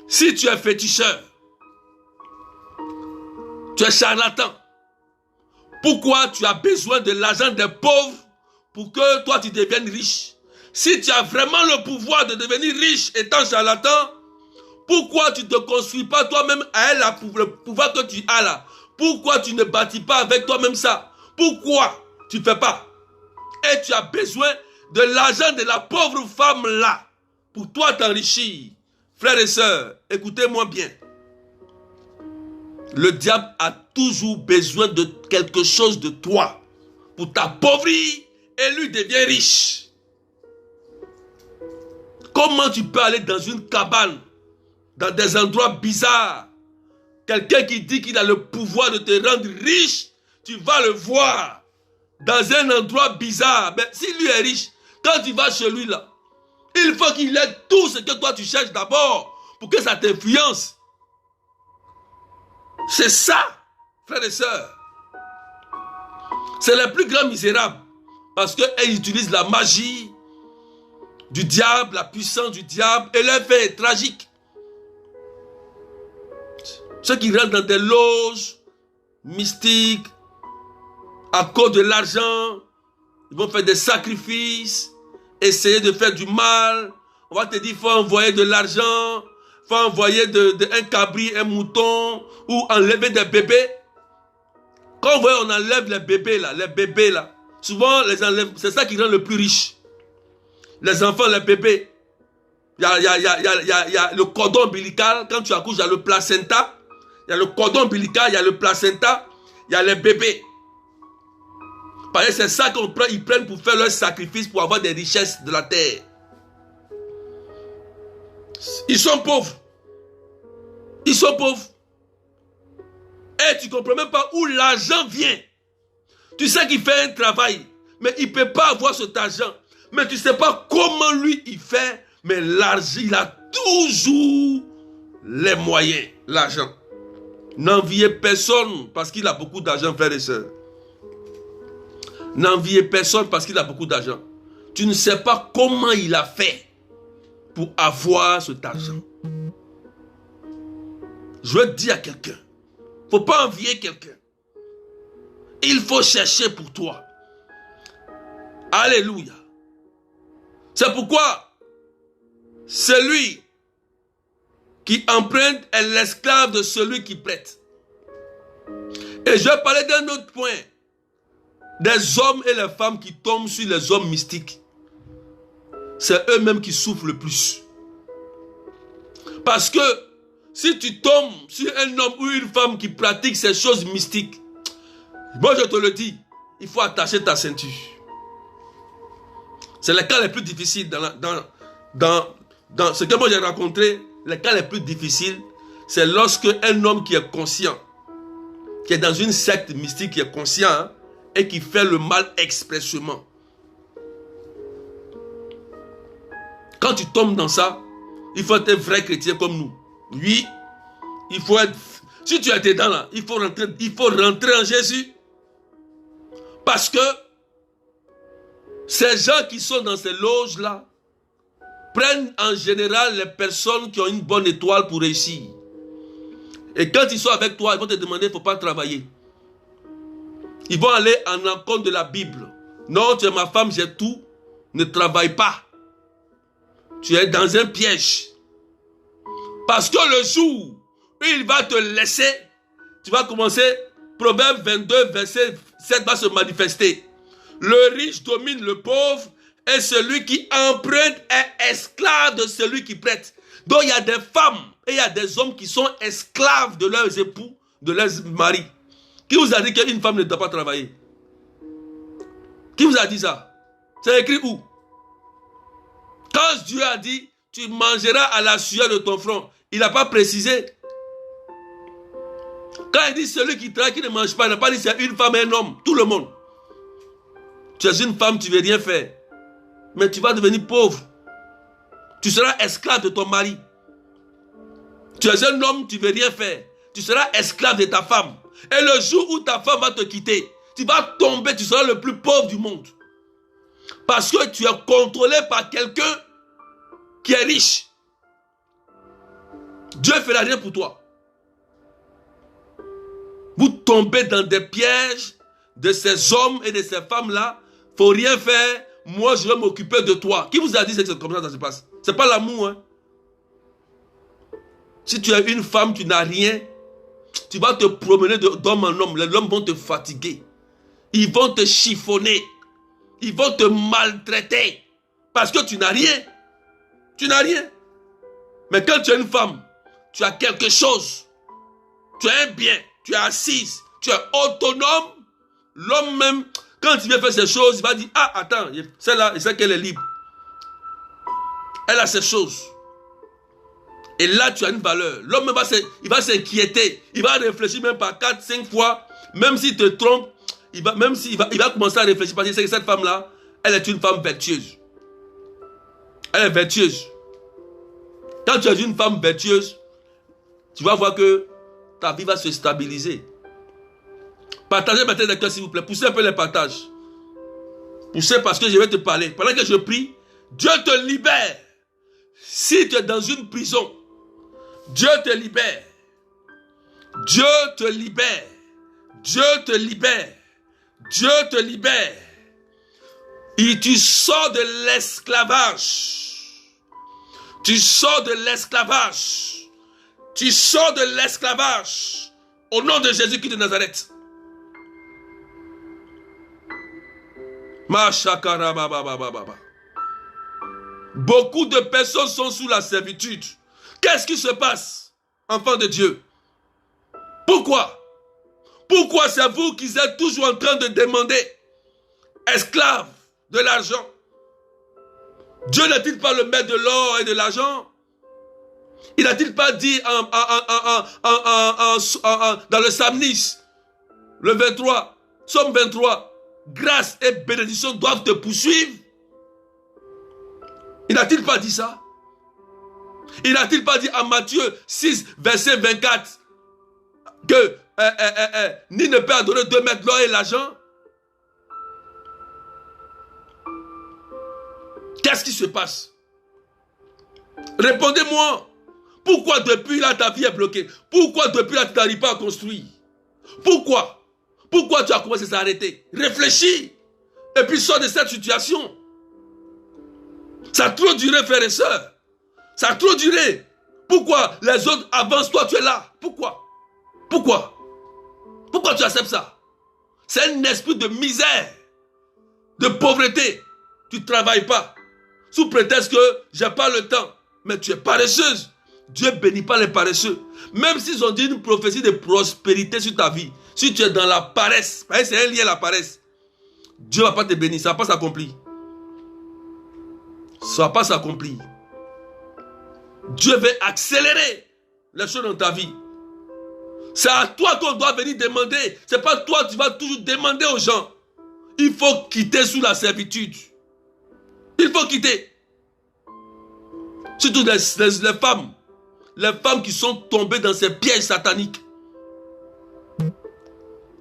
Si tu es féticheur, tu es charlatan, pourquoi tu as besoin de l'argent des pauvres pour que toi tu deviennes riche? Si tu as vraiment le pouvoir de devenir riche étant charlatan, pourquoi tu ne te construis pas toi-même à le pouvoir que tu as là? Pourquoi tu ne bâtis pas avec toi-même ça? Pourquoi tu ne fais pas? Et tu as besoin de l'argent de la pauvre femme là pour toi t'enrichir. Frères et sœurs, écoutez-moi bien. Le diable a toujours besoin de quelque chose de toi pour t'appauvrir et lui devient riche. Comment tu peux aller dans une cabane, dans des endroits bizarres? Quelqu'un qui dit qu'il a le pouvoir de te rendre riche, tu vas le voir dans un endroit bizarre. Mais si lui est riche, quand tu vas chez lui là, il faut qu'il ait tout ce que toi tu cherches d'abord pour que ça t'influence. C'est ça, frères et sœurs. C'est les plus grands misérables parce qu'ils utilisent la magie du diable, la puissance du diable, et l'effet est tragique. Ceux qui rentrent dans des loges mystiques, à cause de l'argent, ils vont faire des sacrifices, essayer de faire du mal. On va te dire, il faut envoyer de l'argent, il faut envoyer un cabri, un mouton, ou enlever des bébés. Quand on enlève les bébés là, souvent les enlève, c'est ça qui rend le plus riche. Les enfants, les bébés, il y a le cordon ombilical. Quand tu accouches, il y a le placenta. Il y a le cordon ombilical, il y a le placenta, il y a les bébés. Parce que c'est ça qu'ils prennent pour faire leur sacrifice, pour avoir des richesses de la terre. Ils sont pauvres. Ils sont pauvres. Et tu ne comprends même pas où l'argent vient. Tu sais qu'il fait un travail, mais il ne peut pas avoir cet argent. Mais tu ne sais pas comment lui il fait, mais l'argent, il a toujours les moyens, l'argent. N'enviez personne parce qu'il a beaucoup d'argent, frères et sœurs. N'enviez personne parce qu'il a beaucoup d'argent. Tu ne sais pas comment il a fait pour avoir cet argent. Je veux dire à quelqu'un, il ne faut pas envier quelqu'un. Il faut chercher pour toi. Alléluia. C'est pourquoi celui qui emprunte est l'esclave de celui qui prête. Et je vais parler d'un autre point. Des hommes et les femmes qui tombent sur les hommes mystiques. C'est eux-mêmes qui souffrent le plus. Parce que si tu tombes sur un homme ou une femme qui pratique ces choses mystiques, moi je te le dis, il faut attacher ta ceinture. C'est les cas les plus difficiles dans ce que moi j'ai rencontré. Les cas les plus difficiles, c'est lorsque un homme qui est conscient, qui est dans une secte mystique, qui est conscient, hein, et qui fait le mal expressément. Quand tu tombes dans ça, il faut être un vrai chrétien comme nous. Oui, il faut être... Si tu es dedans là, il faut rentrer en Jésus. Parce que ces gens qui sont dans ces loges-là prennent en général les personnes qui ont une bonne étoile pour réussir. Et quand ils sont avec toi, ils vont te demander, il ne faut pas travailler. Ils vont aller en encontre de la Bible. Non, tu es ma femme, j'ai tout. Ne travaille pas. Tu es dans un piège. Parce que le jour où il va te laisser, tu vas commencer, Proverbe 22, verset 7 va se manifester. Le riche domine le pauvre et celui qui emprunte est esclave de celui qui prête. Donc il y a des femmes et il y a des hommes qui sont esclaves de leurs époux, de leurs maris. Qui vous a dit qu'une femme ne doit pas travailler? Qui vous a dit ça? C'est écrit où? Quand Dieu a dit, tu mangeras à la sueur de ton front, il n'a pas précisé. Quand il dit celui qui travaille, qui ne mange pas, il n'a pas dit c'est une femme et un homme, tout le monde. Tu es une femme, tu ne veux rien faire. Mais tu vas devenir pauvre. Tu seras esclave de ton mari. Tu es un homme, tu ne veux rien faire. Tu seras esclave de ta femme. Et le jour où ta femme va te quitter, tu vas tomber, tu seras le plus pauvre du monde. Parce que tu es contrôlé par quelqu'un qui est riche. Dieu ne fera rien pour toi. Vous tombez dans des pièges de ces hommes et de ces femmes-là. Il ne faut rien faire. Moi, je vais m'occuper de toi. Qui vous a dit que c'est comme ça que ça se passe? Ce n'est pas l'amour. Hein? Si tu es une femme, tu n'as rien. Tu vas te promener d'homme en homme. Les hommes vont te fatiguer. Ils vont te chiffonner. Ils vont te maltraiter. Parce que tu n'as rien. Tu n'as rien. Mais quand tu es une femme, tu as quelque chose. Tu as un bien. Tu es assise. Tu es autonome. L'homme même, quand il vient faire ces choses, il va dire, ah, attends, celle-là, il sait qu'elle est libre. Elle a ces choses. Et là, tu as une valeur. L'homme il va s'inquiéter. Il va réfléchir même par 4, 5 fois. Même s'il te trompe, il va commencer à réfléchir. Parce que cette femme-là, elle est une femme vertueuse. Elle est vertueuse. Quand tu es une femme vertueuse, tu vas voir que ta vie va se stabiliser. Partagez maintenant les cœurs, s'il vous plaît. Poussez un peu les partages. Poussez parce que je vais te parler. Pendant que je prie, Dieu te libère. Si tu es dans une prison, Dieu te libère. Dieu te libère. Dieu te libère. Dieu te libère. Et tu sors de l'esclavage. Tu sors de l'esclavage. Tu sors de l'esclavage. Au nom de Jésus-Christ de Nazareth. Beaucoup de personnes sont sous la servitude. Qu'est-ce qui se passe, enfants de Dieu? Pourquoi? Pourquoi c'est vous qui êtes toujours en train de demander, esclaves de l'argent? Dieu n'a-t-il pas le maître de l'or et de l'argent? Il n'a-t-il pas dit dans le Psalmis, le 23, Psaume 23, grâce et bénédiction doivent te poursuivre? Il n'a-t-il pas dit ça? Il n'a-t-il pas dit en Matthieu 6, verset 24, que ni ne peut adonner 2 mètres l'or et l'argent? Qu'est-ce qui se passe? Répondez-moi. Pourquoi depuis là ta vie est bloquée? Pourquoi depuis là tu n'arrives pas à construire? Pourquoi? Pourquoi tu as commencé à s'arrêter? Réfléchis. Et puis sors de cette situation. Ça a trop duré, frères et sœurs. Ça a trop duré. Pourquoi les autres avancent, toi tu es là? Pourquoi? Pourquoi? Pourquoi tu acceptes ça? C'est un esprit de misère, de pauvreté. Tu ne travailles pas. Sous prétexte que j'ai pas le temps. Mais tu es paresseuse. Dieu ne bénit pas les paresseux. Même s'ils ont dit une prophétie de prospérité sur ta vie. Si tu es dans la paresse, c'est un lien à la paresse. Dieu ne va pas te bénir. Ça ne va pas s'accomplir. Ça ne va pas s'accomplir. Dieu veut accélérer les choses dans ta vie. C'est à toi qu'on doit venir demander. Ce n'est pas toi qui vas toujours demander aux gens. Il faut quitter sous la servitude. Il faut quitter. Surtout les femmes. Les femmes qui sont tombées dans ces pièges sataniques.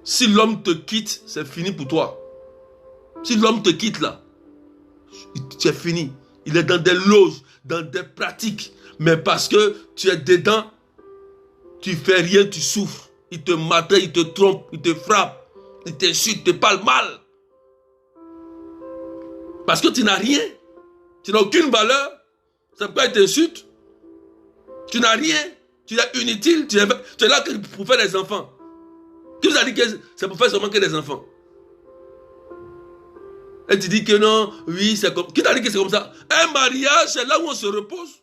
Si l'homme te quitte, c'est fini pour toi. Si l'homme te quitte là, c'est fini. Il est dans des loges, dans des pratiques. Mais parce que tu es dedans, tu fais rien, tu souffres. Il te maltraite, il te trompe, il te frappe, il t'insulte, il te parle mal. Parce que tu n'as rien. Tu n'as aucune valeur. C'est pourquoi il t'insulte. Tu n'as rien. Tu es inutile. Tu es là pour faire des enfants. Qui vous a dit que c'est pour faire seulement que des enfants? Et tu dis que non, oui, c'est comme... Qui t'a dit que c'est comme ça? Un mariage, c'est là où on se repose.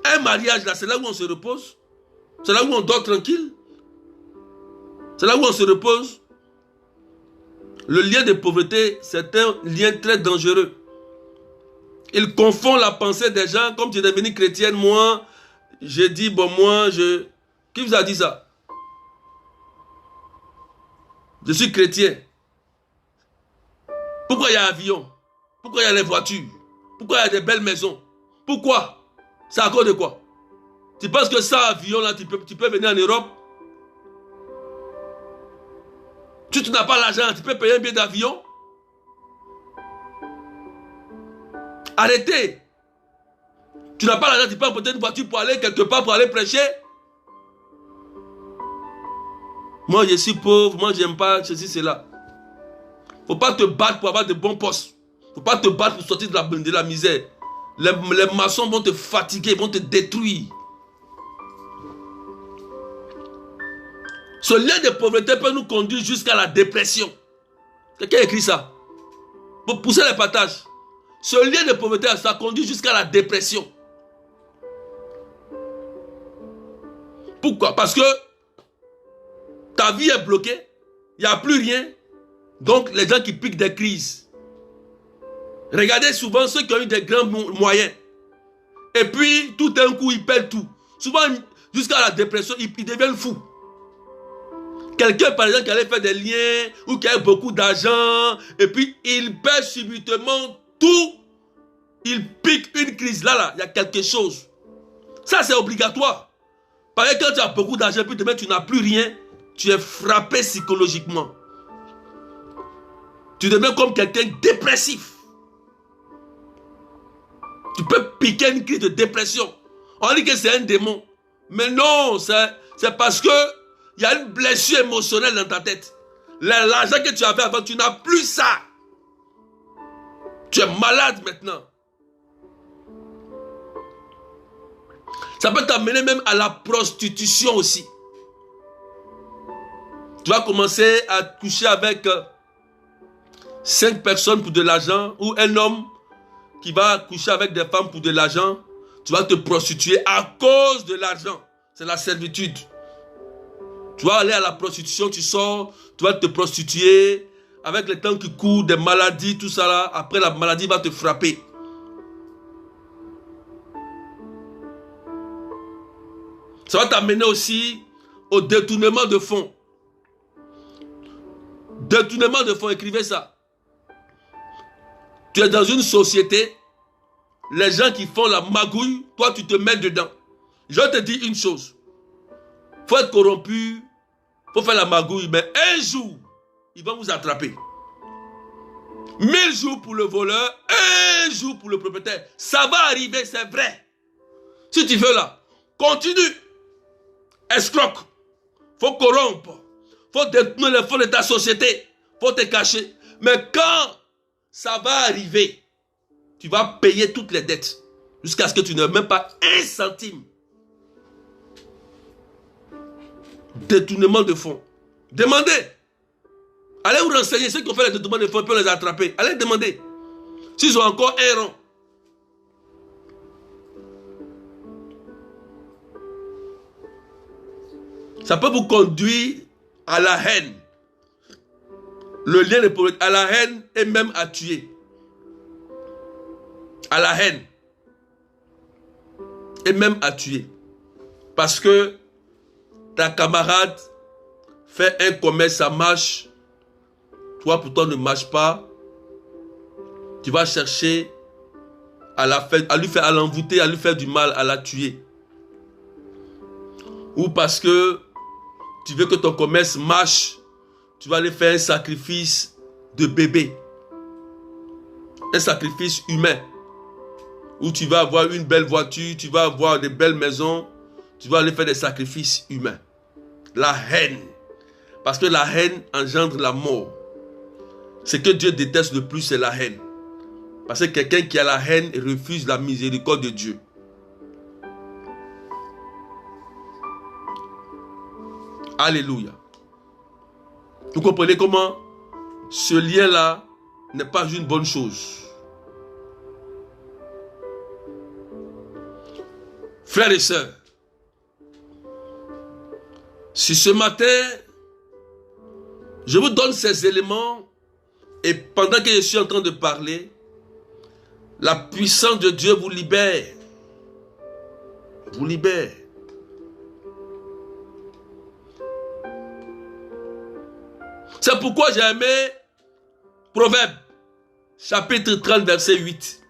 Un mariage, là, c'est là où on se repose. C'est là où on dort tranquille. C'est là où on se repose. Le lien de pauvreté, c'est un lien très dangereux. Il confond la pensée des gens. Comme tu es devenu chrétienne, moi, j'ai dit, bon, moi, je... Qui vous a dit ça? Je suis chrétien. Pourquoi il y a un avion? Pourquoi il y a les voitures? Pourquoi il y a des belles maisons? Pourquoi? C'est à cause de quoi? Tu penses que ça, avion, là, tu peux venir en Europe? Tu n'as pas l'argent, tu peux payer un billet d'avion? Arrêtez! Tu n'as pas l'argent, tu peux emprunter une voiture pour aller quelque part, pour aller prêcher? Moi, je suis pauvre, moi, j'aime pas ceci, cela. Faut pas te battre pour avoir de bons postes. Faut pas te battre pour sortir de la misère. Les maçons vont te fatiguer, vont te détruire. Ce lien de pauvreté peut nous conduire jusqu'à la dépression. Quelqu'un écrit ça. Pour pousser les partages. Ce lien de pauvreté, ça conduit jusqu'à la dépression. Pourquoi? Parce que ta vie est bloquée. Il n'y a plus rien. Donc, les gens qui piquent des crises. Regardez souvent ceux qui ont eu des grands moyens. Et puis, tout d'un coup, ils perdent tout. Souvent, jusqu'à la dépression, ils deviennent fous. Quelqu'un, par exemple, qui allait faire des liens ou qui a beaucoup d'argent, et puis il perd subitement tout. Il pique une crise. Là, il y a quelque chose. Ça, c'est obligatoire. Par exemple, quand tu as beaucoup d'argent, puis demain, tu n'as plus rien, tu es frappé psychologiquement. Tu deviens comme quelqu'un dépressif. Tu peux piquer une crise de dépression. On dit que c'est un démon. Mais non, c'est parce que il y a une blessure émotionnelle dans ta tête. L'argent que tu avais avant, tu n'as plus ça. Tu es malade maintenant. Ça peut t'amener même à la prostitution aussi. Tu vas commencer à coucher avec 5 personnes pour de l'argent, ou un homme qui va coucher avec des femmes pour de l'argent. Tu vas te prostituer à cause de l'argent. C'est la servitude. Tu vas aller à la prostitution, tu sors, tu vas te prostituer. Avec le temps qui court, des maladies, tout ça là. Après, la maladie va te frapper. Ça va t'amener aussi au détournement de fonds. Détournement de fonds, écrivez ça. Tu es dans une société, les gens qui font la magouille, toi tu te mets dedans. Je te dis une chose. Il faut être corrompu, il faut faire la magouille, mais un jour, ils vont vous attraper. 1000 jours pour le voleur, un jour pour le propriétaire. Ça va arriver, c'est vrai. Si tu veux là, continue. Escroque. Faut corrompre. Faut détourner les fonds de ta société. Faut te cacher. Mais quand ça va arriver, tu vas payer toutes les dettes. Jusqu'à ce que tu n'aies même pas un centime. Détournement de fonds. Demandez. Allez vous renseigner. Ceux qui ont fait les détournements de fonds, ils peuvent les attraper. Allez demander. S'ils ont encore un rond. Ça peut vous conduire à la haine. Le lien de politique, à la haine et même à tuer. À la haine. Et même à tuer. Parce que ta camarade fait un commerce, ça marche. Toi pourtant ne marche pas. Tu vas chercher à lui faire, à l'envoûter, à lui faire du mal, à la tuer. Ou parce que tu veux que ton commerce marche, tu vas aller faire un sacrifice de bébé. Un sacrifice humain. Où tu vas avoir une belle voiture, tu vas avoir de belles maisons, tu vas aller faire des sacrifices humains. La haine. Parce que la haine engendre la mort. Ce que Dieu déteste le plus, c'est la haine. Parce que quelqu'un qui a la haine refuse la miséricorde de Dieu. Alléluia. Vous comprenez comment ce lien-là n'est pas une bonne chose. Frères et sœurs, si ce matin, je vous donne ces éléments et pendant que je suis en train de parler, la puissance de Dieu vous libère. Vous libère. C'est pourquoi j'ai aimé Proverbe, chapitre 30, verset 8.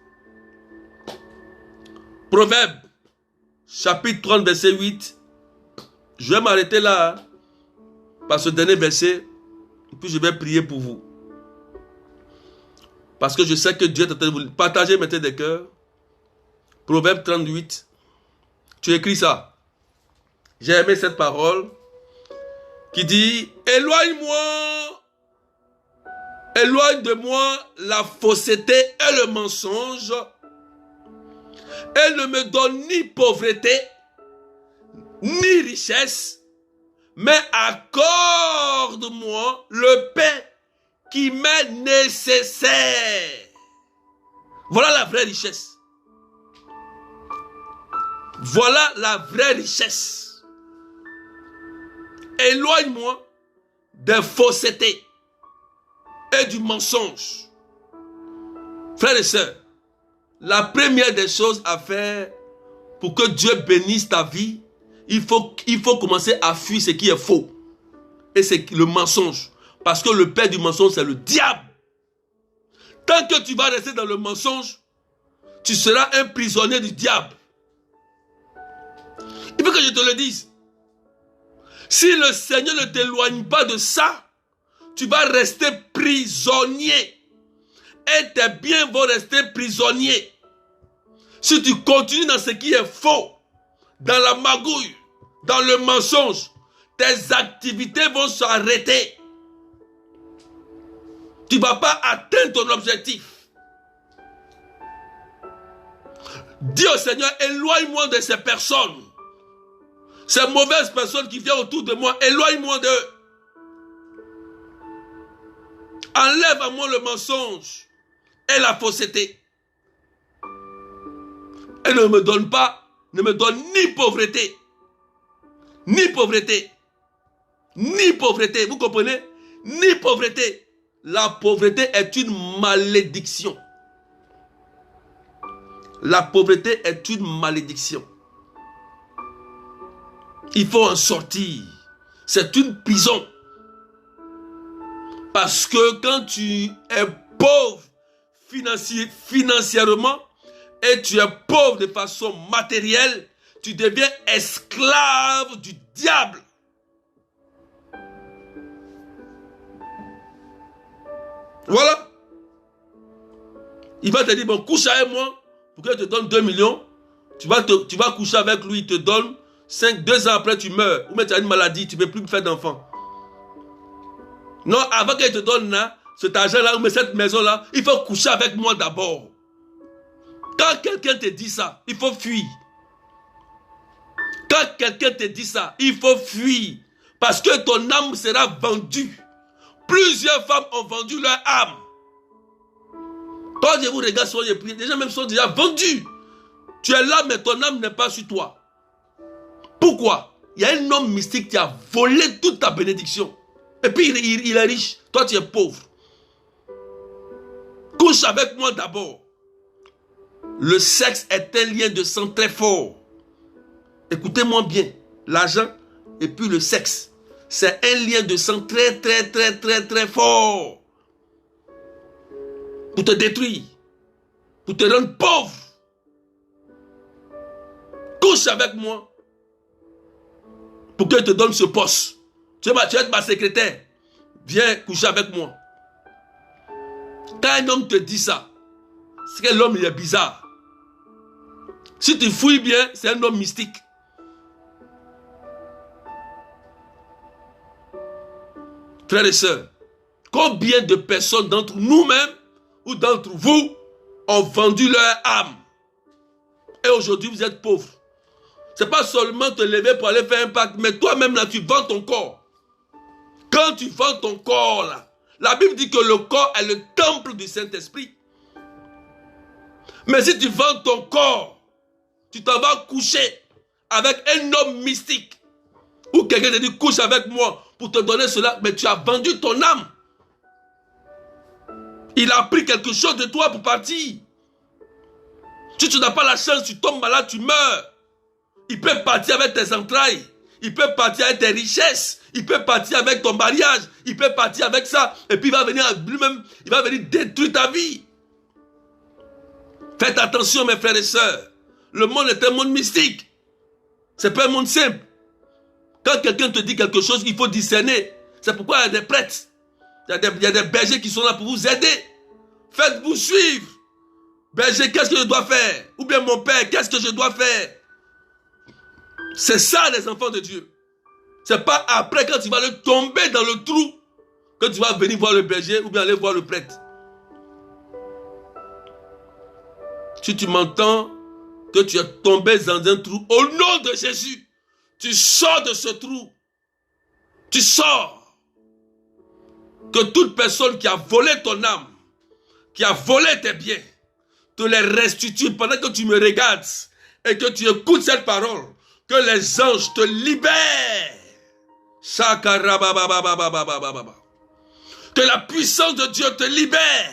Proverbe, chapitre 30, verset 8. Je vais m'arrêter là, par ce dernier verset, puis je vais prier pour vous. Parce que je sais que Dieu est en train de vous partager maintenant des cœurs. Proverbe 38. Tu écris ça. J'ai aimé cette parole qui dit: éloigne-moi, éloigne de moi la fausseté et le mensonge, et ne me donne ni pauvreté, ni richesse, mais accorde-moi le pain qui m'est nécessaire. Voilà la vraie richesse. Voilà la vraie richesse. Éloigne-moi des faussetés et du mensonge. Frères et sœurs, la première des choses à faire pour que Dieu bénisse ta vie, il faut commencer à fuir ce qui est faux. Et c'est le mensonge. Parce que le père du mensonge, c'est le diable. Tant que tu vas rester dans le mensonge, tu seras un prisonnier du diable. Il faut que je te le dise. Si le Seigneur ne t'éloigne pas de ça, tu vas rester prisonnier. Et tes biens vont rester prisonniers. Si tu continues dans ce qui est faux, dans la magouille, dans le mensonge, tes activités vont s'arrêter. Tu ne vas pas atteindre ton objectif. Dis au Seigneur, éloigne-moi de ces personnes. Ces mauvaises personnes qui viennent autour de moi, éloigne-moi d'eux. Enlève à moi le mensonge et la fausseté. Et ne me donne ni pauvreté, ni pauvreté, ni pauvreté. Vous comprenez? Ni pauvreté. La pauvreté est une malédiction. La pauvreté est une malédiction. Il faut en sortir. C'est une prison. Parce que quand tu es pauvre financièrement et tu es pauvre de façon matérielle, tu deviens esclave du diable. Voilà. Il va te dire, bon, couche avec moi pour que je te donne 2 millions. Tu vas coucher avec lui, il te donne 2 ans après tu meurs. Ou même tu as une maladie, tu ne peux plus faire d'enfant. Non, avant qu'il te donne là, cet argent-là, ou cette maison-là, il faut coucher avec moi d'abord. Quand quelqu'un te dit ça, il faut fuir. Quand quelqu'un te dit ça, il faut fuir. Parce que ton âme sera vendue. Plusieurs femmes ont vendu leur âme. Quand je vous regarde sur les prix, les gens même sont déjà vendus. Tu es là, mais ton âme n'est pas sur toi. Pourquoi? Il y a un homme mystique qui a volé toute ta bénédiction. Et puis il est riche. Toi, tu es pauvre. Couche avec moi d'abord. Le sexe est un lien de sang très fort. Écoutez-moi bien. L'argent et puis le sexe. C'est un lien de sang très, très, très, très, très fort. Pour te détruire. Pour te rendre pauvre. Couche avec moi. Pour que je te donne ce poste. Tu vas être ma secrétaire. Viens coucher avec moi. Quand un homme te dit ça, c'est que l'homme il est bizarre. Si tu fouilles bien, c'est un homme mystique. Frères et sœurs, combien de personnes d'entre nous-mêmes ou d'entre vous ont vendu leur âme? Et aujourd'hui, vous êtes pauvres. Ce n'est pas seulement te lever pour aller faire un pacte, mais toi-même là, tu vends ton corps. Quand tu vends ton corps là, la Bible dit que le corps est le temple du Saint-Esprit. Mais si tu vends ton corps, tu t'en vas coucher avec un homme mystique. Ou quelqu'un te dit couche avec moi pour te donner cela, mais tu as vendu ton âme. Il a pris quelque chose de toi pour partir. Si tu n'as pas la chance, tu tombes malade, tu meurs. Il peut partir avec tes entrailles. Il peut partir avec tes richesses. Il peut partir avec ton mariage. Il peut partir avec ça. Et puis il va venir lui-même, il va venir détruire ta vie. Faites attention mes frères et sœurs. Le monde est un monde mystique. Ce n'est pas un monde simple. Quand quelqu'un te dit quelque chose, il faut discerner. C'est pourquoi il y a des prêtres. Il y a des bergers qui sont là pour vous aider. Faites-vous suivre. Berger, qu'est-ce que je dois faire? Ou bien mon père, qu'est-ce que je dois faire? C'est ça les enfants de Dieu. C'est pas après quand tu vas le tomber dans le trou que tu vas venir voir le berger ou bien aller voir le prêtre. Si tu m'entends que tu es tombé dans un trou, au nom de Jésus, tu sors de ce trou. Tu sors. Que toute personne qui a volé ton âme, qui a volé tes biens, te les restitue pendant que tu me regardes et que tu écoutes cette parole. Que les anges te libèrent. Que la puissance de Dieu te libère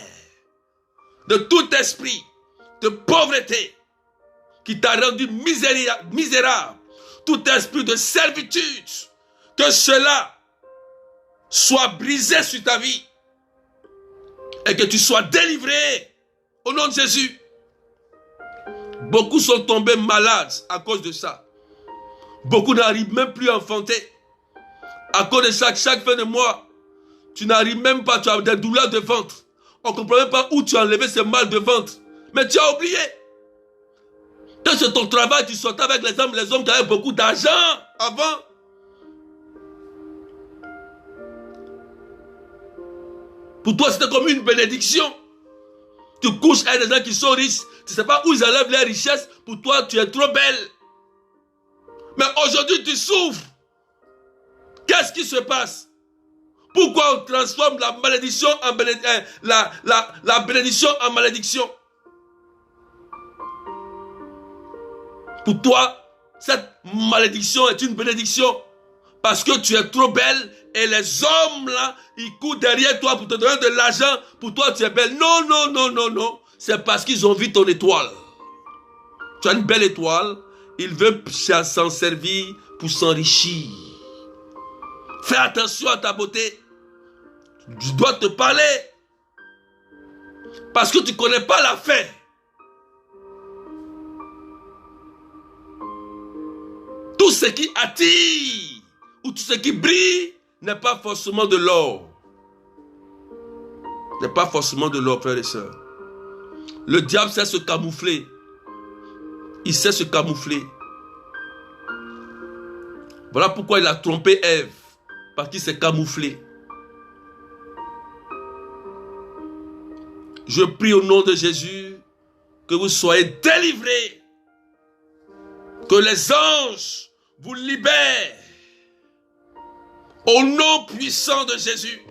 de tout esprit de pauvreté qui t'a rendu misérable. Tout esprit de servitude. Que cela soit brisé sur ta vie. Et que tu sois délivré. Au nom de Jésus. Beaucoup sont tombés malades à cause de ça. Beaucoup n'arrivent même plus à enfanter. À cause de ça, chaque fin de mois, tu n'arrives même pas, tu as des douleurs de ventre. On ne comprend même pas où tu as enlevé ce mal de ventre. Mais tu as oublié. Quand c'est ton travail, tu sortais avec les hommes qui avaient beaucoup d'argent avant. Pour toi, c'était comme une bénédiction. Tu couches avec des gens qui sont riches. Tu ne sais pas où ils enlèvent les richesses. Pour toi, tu es trop belle. Mais aujourd'hui, tu souffres. Qu'est-ce qui se passe? Pourquoi on transforme la malédiction en la bénédiction en malédiction? Pour toi, cette malédiction est une bénédiction. Parce que tu es trop belle et les hommes là, ils courent derrière toi pour te donner de l'argent. Pour toi, tu es belle. Non, non, non, non, non. C'est parce qu'ils ont vu ton étoile. Tu as une belle étoile. Ils veulent s'en servir pour s'enrichir. Fais attention à ta beauté. Je dois te parler. Parce que tu ne connais pas la fin. Tout ce qui attire ou tout ce qui brille n'est pas forcément de l'or. N'est pas forcément de l'or, frères et sœurs. Le diable sait se camoufler. Il sait se camoufler. Voilà pourquoi il a trompé Ève. Parce qu'il s'est camouflé. Je prie au nom de Jésus que vous soyez délivrés. Que les anges vous libèrent. Au nom puissant de Jésus.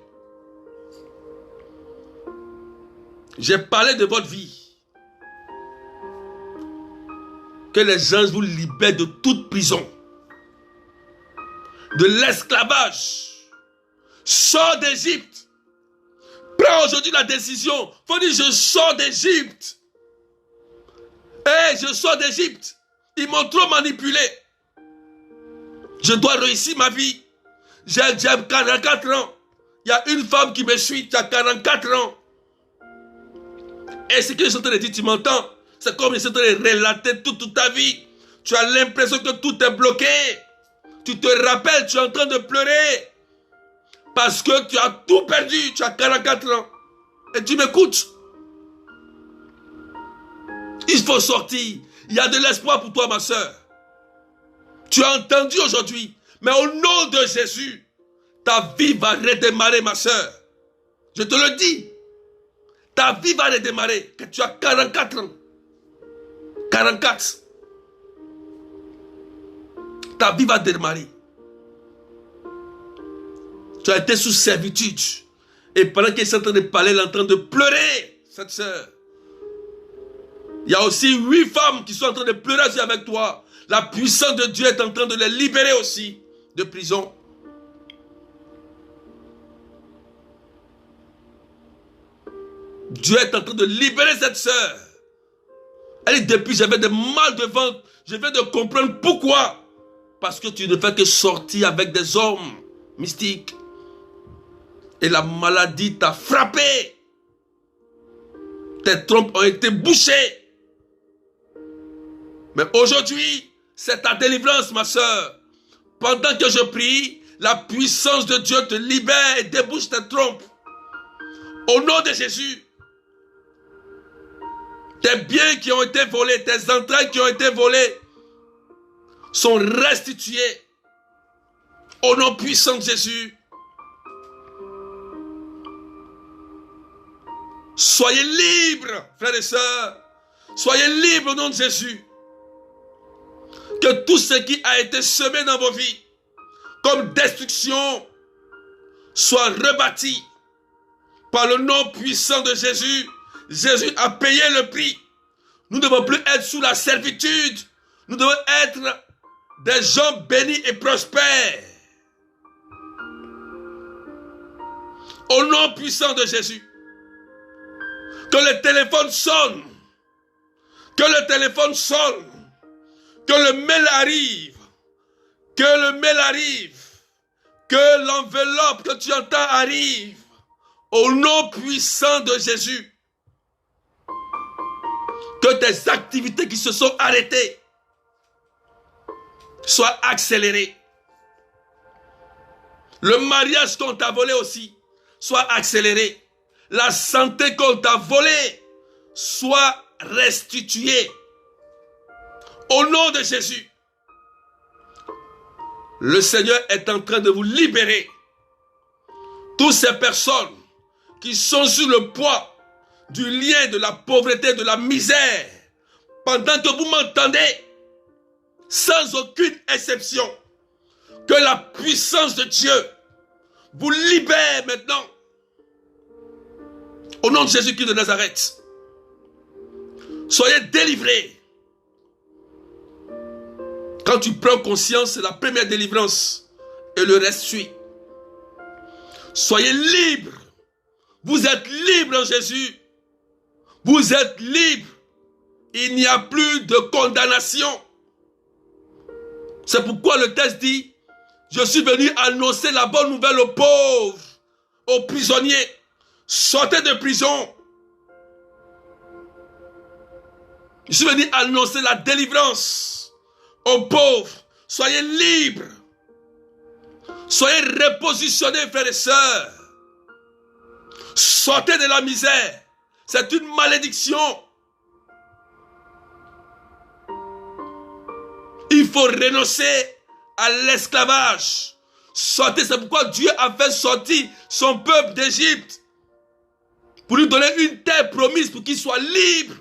J'ai parlé de votre vie. Que les anges vous libèrent de toute prison. De l'esclavage. Sors d'Égypte. Prends aujourd'hui la décision. Faut dire je sors d'Égypte. Je sors d'Égypte. Ils m'ont trop manipulé. Je dois réussir ma vie. J'ai 44 ans. Il y a une femme qui me suit. Tu as 44 ans. Et ce que je suis en train de dire, tu m'entends? C'est comme je suis en train de relater toute ta vie. Tu as l'impression que tout est bloqué. Tu te rappelles, tu es en train de pleurer. Parce que tu as tout perdu. Tu as 44 ans. Et tu m'écoutes. Il faut sortir. Il y a de l'espoir pour toi, ma soeur. Tu as entendu aujourd'hui. Mais au nom de Jésus, ta vie va redémarrer, ma soeur. Je te le dis. Ta vie va redémarrer. Que tu as 44 ans. 44. Ta vie va démarrer. Tu as été sous servitude. Et pendant qu'elle est en train de parler, elle est en train de pleurer, cette soeur. Il y a aussi 8 femmes qui sont en train de pleurer aussi avec toi. La puissance de Dieu est en train de les libérer aussi de prison. Dieu est en train de libérer cette sœur. Elle dit depuis j'avais des mal de ventre. Je viens de comprendre pourquoi. Parce que tu ne fais que sortir avec des hommes mystiques. Et la maladie t'a frappé. Tes trompes ont été bouchées. Mais aujourd'hui, c'est ta délivrance, ma soeur. Pendant que je prie, la puissance de Dieu te libère et débouche tes trompes. Au nom de Jésus, tes biens qui ont été volés, tes entrailles qui ont été volées, sont restitués. Au nom puissant de Jésus. Soyez libres, frères et sœurs. Soyez libres au nom de Jésus. Que tout ce qui a été semé dans vos vies, comme destruction, soit rebâti par le nom puissant de Jésus. Jésus a payé le prix. Nous ne devons plus être sous la servitude. Nous devons être des gens bénis et prospères. Au nom puissant de Jésus. Que le téléphone sonne. Que le téléphone sonne. Que le mail arrive. Que le mail arrive. Que l'enveloppe que tu entends arrive. Au nom puissant de Jésus. Que tes activités qui se sont arrêtées soient accélérées. Le mariage qu'on t'a volé aussi soit accéléré. La santé qu'on t'a volée soit restituée. Au nom de Jésus, le Seigneur est en train de vous libérer. Toutes ces personnes qui sont sur le poids du lien de la pauvreté, de la misère, pendant que vous m'entendez, sans aucune exception, que la puissance de Dieu vous libère maintenant. Au nom de Jésus-Christ de Nazareth, soyez délivrés. Quand tu prends conscience, c'est la première délivrance et le reste suit. Soyez libres. Vous êtes libres en Jésus. Vous êtes libres. Il n'y a plus de condamnation. C'est pourquoi le texte dit, je suis venu annoncer la bonne nouvelle aux pauvres, aux prisonniers. Sortez de prison. Je suis venu annoncer la délivrance aux pauvres. Soyez libres. Soyez repositionnés, frères et sœurs. Sortez de la misère. C'est une malédiction. faut renoncer à l'esclavage. Sortez, c'est pourquoi Dieu a fait sortir son peuple d'Égypte. Pour lui donner une terre promise pour qu'il soit libre.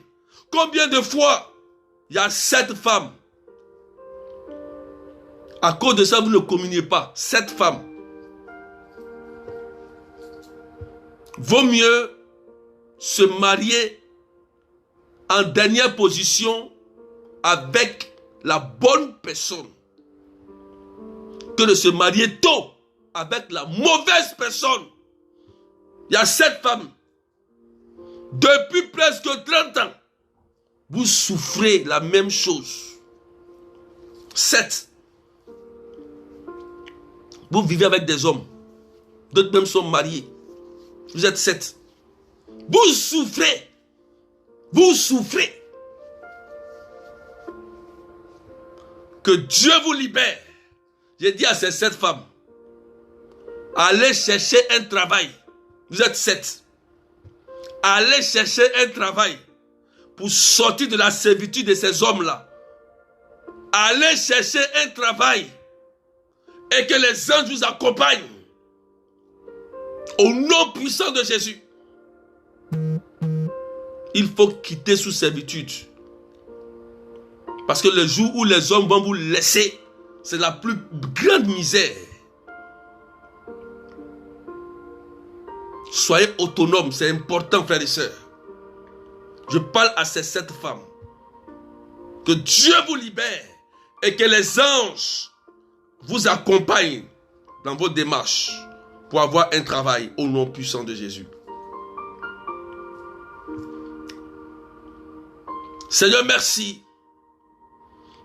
Combien de fois il y a 7 femmes. À cause de ça, vous ne communiez pas. 7 femmes. Vaut mieux se marier en dernière position avec la bonne personne que de se marier tôt avec la mauvaise personne. Il y a 7 femmes. Depuis presque 30 ans, vous souffrez la même chose. 7. Vous vivez avec des hommes. D'autres même sont mariés. Vous êtes 7. Vous souffrez. Vous souffrez. Que Dieu vous libère. J'ai dit à ces 7 femmes, allez chercher un travail. Vous êtes 7. Allez chercher un travail pour sortir de la servitude de ces hommes-là. Allez chercher un travail et que les anges vous accompagnent. Au nom puissant de Jésus. Il faut quitter sous servitude. Parce que le jour où les hommes vont vous laisser, c'est la plus grande misère. Soyez autonomes, c'est important, frères et sœurs. Je parle à ces 7 femmes. Que Dieu vous libère et que les anges vous accompagnent dans vos démarches pour avoir un travail au nom puissant de Jésus. Seigneur, merci.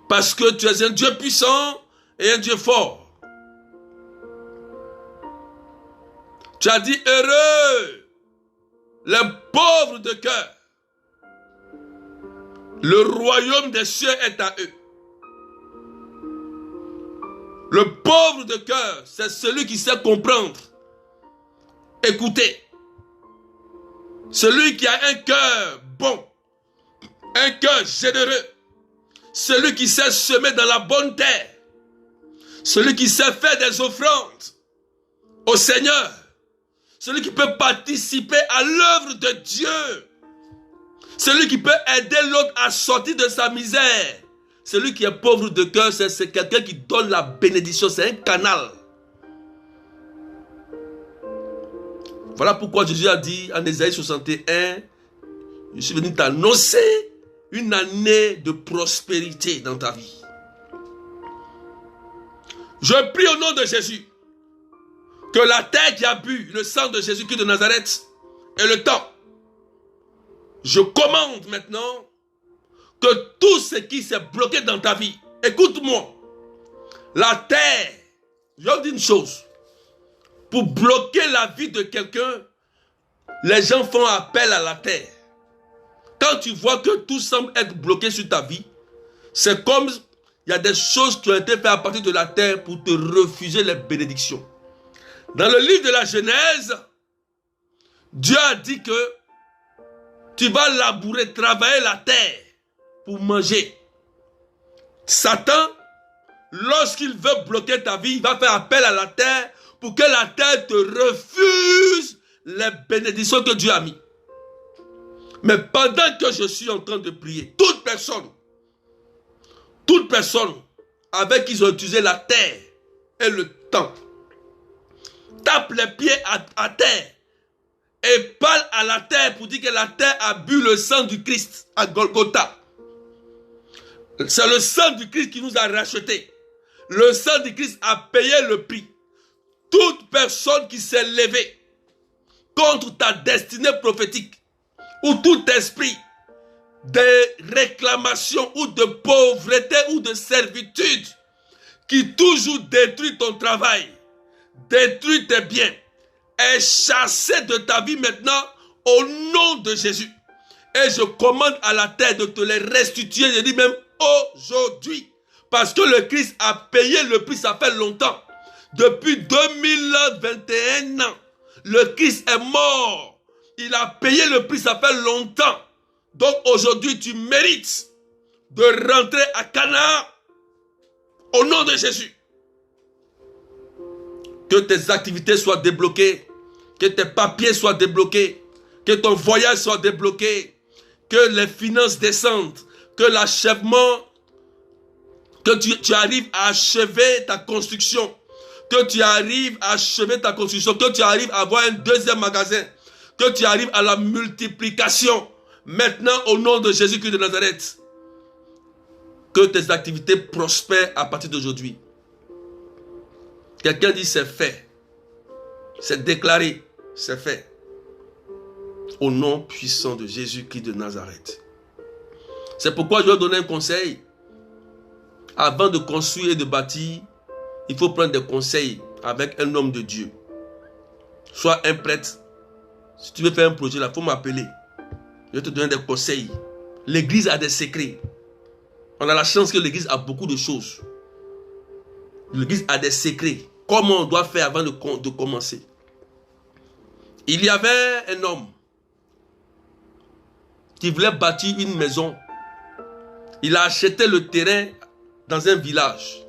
Parce que tu es un Dieu puissant et un Dieu fort. Tu as dit heureux les pauvres de cœur. Le royaume des cieux est à eux. Le pauvre de cœur, c'est celui qui sait comprendre, écouter. Celui qui a un cœur bon, un cœur généreux. Celui qui sait semer dans la bonne terre. Celui qui sait faire des offrandes au Seigneur. Celui qui peut participer à l'œuvre de Dieu. Celui qui peut aider l'autre à sortir de sa misère. Celui qui est pauvre de cœur, c'est quelqu'un qui donne la bénédiction. C'est un canal. Voilà pourquoi Jésus a dit en Ésaïe 61, je suis venu t'annoncer une année de prospérité dans ta vie. Je prie au nom de Jésus que la terre qui a bu le sang de Jésus-Christ de Nazareth et le temps, je commande maintenant que tout ce qui s'est bloqué dans ta vie, écoute-moi, la terre, je vous dis une chose, pour bloquer la vie de quelqu'un, les gens font appel à la terre. Quand tu vois que tout semble être bloqué sur ta vie, c'est comme il y a des choses qui ont été faites à partir de la terre pour te refuser les bénédictions. Dans le livre de la Genèse, Dieu a dit que tu vas labourer, travailler la terre pour manger. Satan, lorsqu'il veut bloquer ta vie, il va faire appel à la terre pour que la terre te refuse les bénédictions que Dieu a mis. Mais pendant que je suis en train de prier, toute personne avec qui ils ont utilisé la terre et le temps, tape les pieds à terre et parle à la terre pour dire que la terre a bu le sang du Christ à Golgotha. C'est le sang du Christ qui nous a rachetés. Le sang du Christ a payé le prix. Toute personne qui s'est levée contre ta destinée prophétique, ou tout esprit de réclamation ou de pauvreté ou de servitude qui toujours détruit ton travail, détruit tes biens, est chassé de ta vie maintenant au nom de Jésus. Et je commande à la terre de te les restituer, je dis même aujourd'hui, parce que le Christ a payé le prix, ça fait longtemps. Depuis 2021 ans, le Christ est mort. Il a payé le prix, ça fait longtemps. Donc aujourd'hui, tu mérites de rentrer à Canaan. Au nom de Jésus. Que tes activités soient débloquées. Que tes papiers soient débloqués. Que ton voyage soit débloqué. Que les finances descendent. Que l'achèvement, que tu arrives à achever ta construction. Que tu arrives à achever ta construction. Que tu arrives à avoir un deuxième magasin. Que tu arrives à la multiplication. Maintenant, au nom de Jésus-Christ de Nazareth. Que tes activités prospèrent à partir d'aujourd'hui. Quelqu'un dit c'est fait. C'est déclaré. C'est fait. Au nom puissant de Jésus-Christ de Nazareth. C'est pourquoi je vais donner un conseil. Avant de construire et de bâtir, il faut prendre des conseils avec un homme de Dieu. Soit un prêtre. Si tu veux faire un projet là, il faut m'appeler. Je vais te donner des conseils. L'église a des secrets. On a la chance que l'église a beaucoup de choses. L'église a des secrets. Comment on doit faire avant de commencer. Il y avait un homme qui voulait bâtir une maison. Il a acheté le terrain dans un village.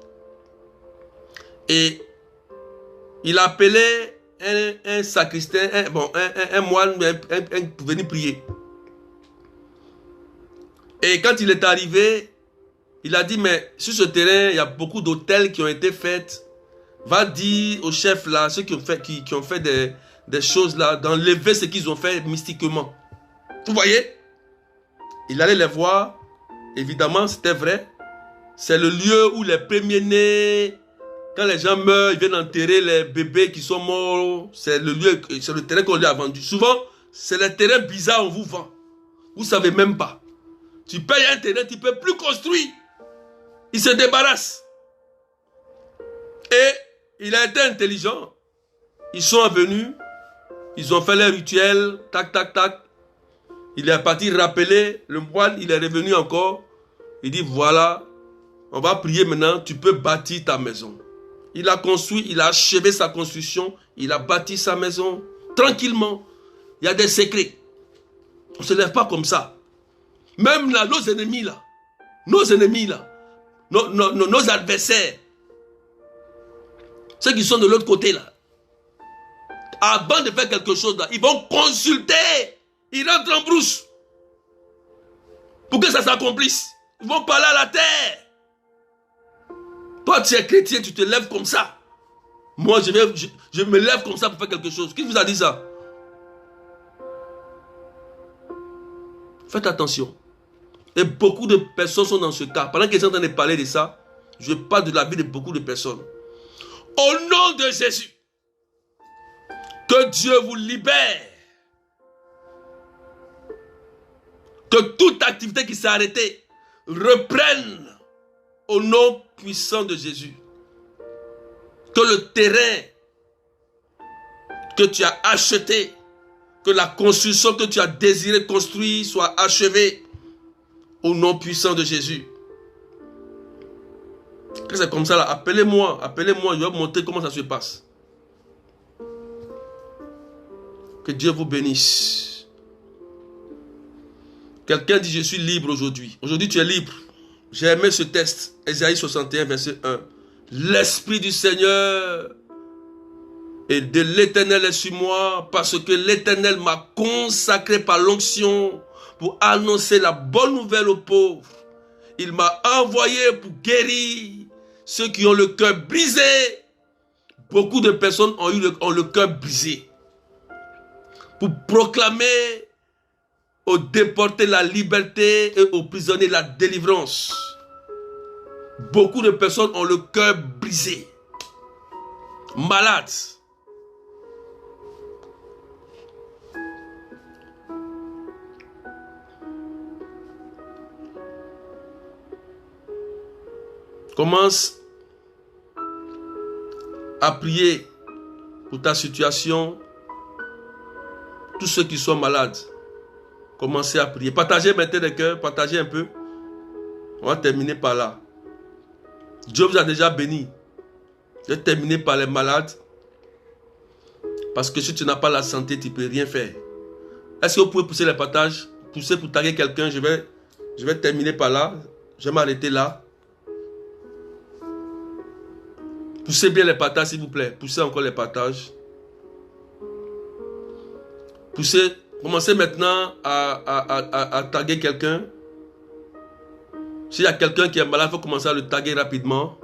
Et il a appelé un sacristain, un moine pour venir prier. Et quand il est arrivé, il a dit, mais sur ce terrain, il y a beaucoup d'hôtels qui ont été faits. Va dire aux chefs là, ceux qui ont fait des choses là, d'enlever ce qu'ils ont fait mystiquement. Vous voyez? Il allait les voir. Évidemment, c'était vrai. C'est le lieu où les premiers-nés, quand les gens meurent, ils viennent enterrer les bébés qui sont morts. C'est le lieu, c'est le terrain qu'on lui a vendu. Souvent, c'est les terrains bizarres qu'on vous vend. Vous ne savez même pas. Tu payes un terrain, tu ne peux plus construire. Il se débarrasse. Et il a été intelligent. Ils sont venus. Ils ont fait les rituels. Tac, tac, tac. Il est parti rappeler. Le moine, il est revenu encore. Il dit, voilà, on va prier maintenant. Tu peux bâtir ta maison. Il a construit, il a achevé sa construction. Il a bâti sa maison. Tranquillement. Il y a des secrets. On ne se lève pas comme ça. Même là, nos ennemis là. Nos adversaires. Ceux qui sont de l'autre côté là. Avant de faire quelque chose là, ils vont consulter. Ils rentrent en brousse. Pour que ça s'accomplisse. Ils vont parler à la terre. Toi tu es chrétien, tu te lèves comme ça. Moi je me lève comme ça pour faire quelque chose. Qui vous a dit ça? Faites attention. Et beaucoup de personnes sont dans ce cas. Pendant qu'ils sont en train de parler de ça, je parle de la vie de beaucoup de personnes. Au nom de Jésus, que Dieu vous libère. Que toute activité qui s'est arrêtée reprenne au nom puissant de Jésus. Que le terrain que tu as acheté, que la construction que tu as désiré construire soit achevée au nom puissant de Jésus. Que c'est comme ça là, appelez-moi, je vais vous montrer comment ça se passe. Que Dieu vous bénisse. Quelqu'un dit, je suis libre aujourd'hui. Aujourd'hui, tu es libre. J'ai aimé ce texte. Ésaïe 61, verset 1. L'Esprit du Seigneur et de l'Éternel est sur moi, parce que l'Éternel m'a consacré par l'onction pour annoncer la bonne nouvelle aux pauvres. Il m'a envoyé pour guérir ceux qui ont le cœur brisé. Beaucoup de personnes ont le cœur brisé. Pour proclamer aux déportés la liberté et aux prisonniers la délivrance. Beaucoup de personnes ont le cœur brisé. Malades. Commence à prier pour ta situation. Tous ceux qui sont malades, commencez à prier. Partagez maintenant les cœurs, partagez un peu. On va terminer par là. Dieu vous a déjà béni. Je vais terminer par les malades. Parce que si tu n'as pas la santé, tu ne peux rien faire. Est-ce que vous pouvez pousser les partages? Pousser pour taguer quelqu'un. Je vais terminer par là. Je vais m'arrêter là. Poussez bien les partages, s'il vous plaît. Poussez encore les partages. Poussez. Commencez maintenant à taguer quelqu'un. S'il y a quelqu'un qui est malade, il faut commencer à le taguer rapidement.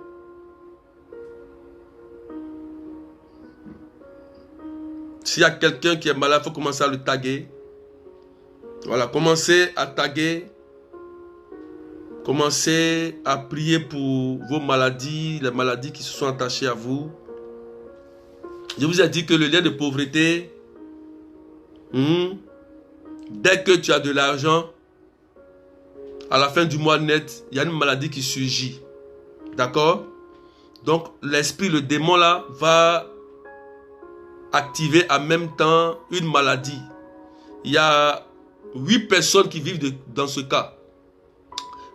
S'il y a quelqu'un qui est malade, il faut commencer à le taguer. Voilà, commencez à taguer. Commencez à prier pour vos maladies, les maladies qui se sont attachées à vous. Je vous ai dit que le lien de pauvreté, dès que tu as de l'argent, à la fin du mois net, il y a une maladie qui surgit. D'accord? Donc, l'esprit, le démon là, va activer en même temps une maladie. Il y a 8 personnes qui vivent dans ce cas.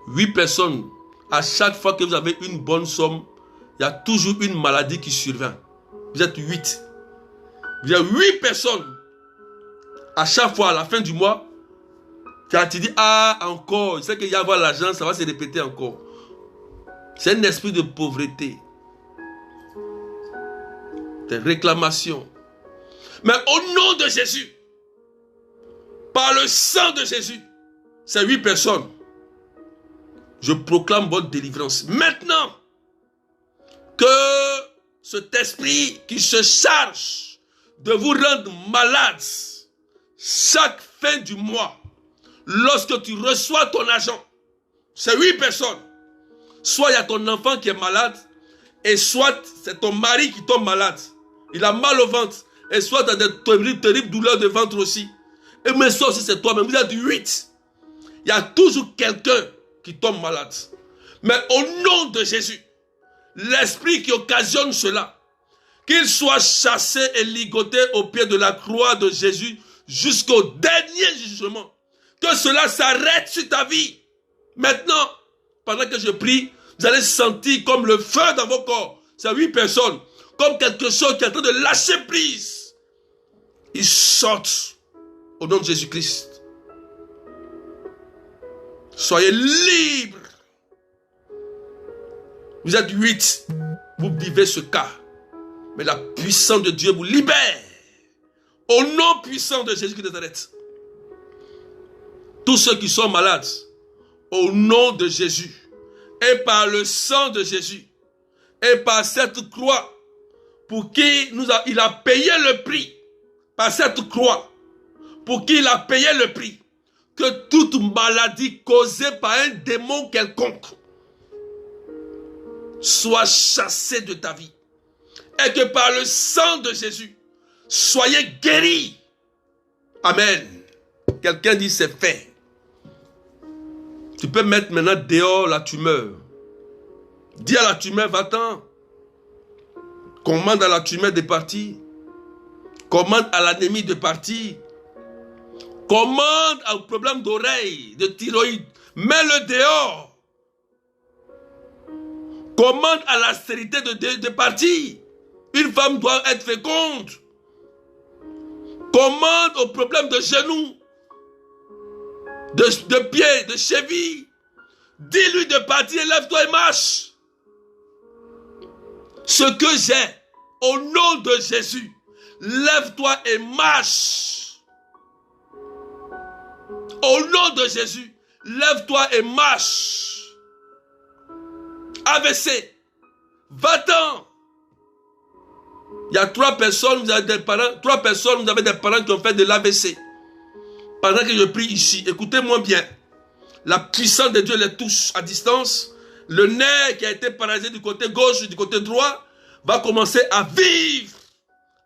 8 personnes. À chaque fois que vous avez une bonne somme, il y a toujours une maladie qui survient. Vous êtes 8. Vous êtes 8 personnes. À chaque fois, à la fin du mois, tu dis, ah, encore, je sais qu'il y a avoir l'argent, ça va se répéter encore. C'est un esprit de pauvreté. Des réclamations. Mais au nom de Jésus, par le sang de Jésus, ces 8 personnes, je proclame votre délivrance. Maintenant que cet esprit qui se charge de vous rendre malade chaque fin du mois, lorsque tu reçois ton argent, c'est 8 personnes. Soit il y a ton enfant qui est malade, et soit c'est ton mari qui tombe malade. Il a mal au ventre, et soit tu as des terribles douleurs de ventre aussi. Et mais ça aussi c'est toi-même, vous êtes 8. Il y a toujours quelqu'un qui tombe malade. Mais au nom de Jésus, l'esprit qui occasionne cela, qu'il soit chassé et ligoté au pied de la croix de Jésus jusqu'au dernier jugement. Que cela s'arrête sur ta vie. Maintenant, pendant que je prie, vous allez sentir comme le feu dans vos corps. C'est 8 personnes. Comme quelque chose qui est en train de lâcher prise. Ils sortent au nom de Jésus-Christ. Soyez libres. Vous êtes 8. Vous vivez ce cas. Mais la puissance de Dieu vous libère. Au nom puissant de Jésus qui de Nazareth. Tous ceux qui sont malades, au nom de Jésus, et par le sang de Jésus, et par cette croix, pour qui il a payé le prix, par cette croix, pour qui il a payé le prix, que toute maladie causée par un démon quelconque soit chassée de ta vie, et que par le sang de Jésus, soyez guéris. Amen. Quelqu'un dit c'est fait. Tu peux mettre maintenant dehors la tumeur. Dis à la tumeur, va-t'en. Commande à la tumeur de partir. Commande à l'anémie de partir. Commande au problème d'oreille, de thyroïde. Mets-le dehors. Commande à la stérilité de partir. Une femme doit être féconde. Commande au problème de genoux, de pieds, de chevilles. Dis-lui de partir, lève-toi et marche. Ce que j'ai, au nom de Jésus, lève-toi et marche. Au nom de Jésus, lève-toi et marche. AVC, va-t'en. Il y a 3 personnes, vous avez des parents, 3 personnes, vous avez des parents qui ont fait de l'AVC. Pendant que je prie ici, écoutez-moi bien. La puissance de Dieu les touche à distance. Le nerf qui a été paralysé du côté gauche, du côté droit, va commencer à vivre.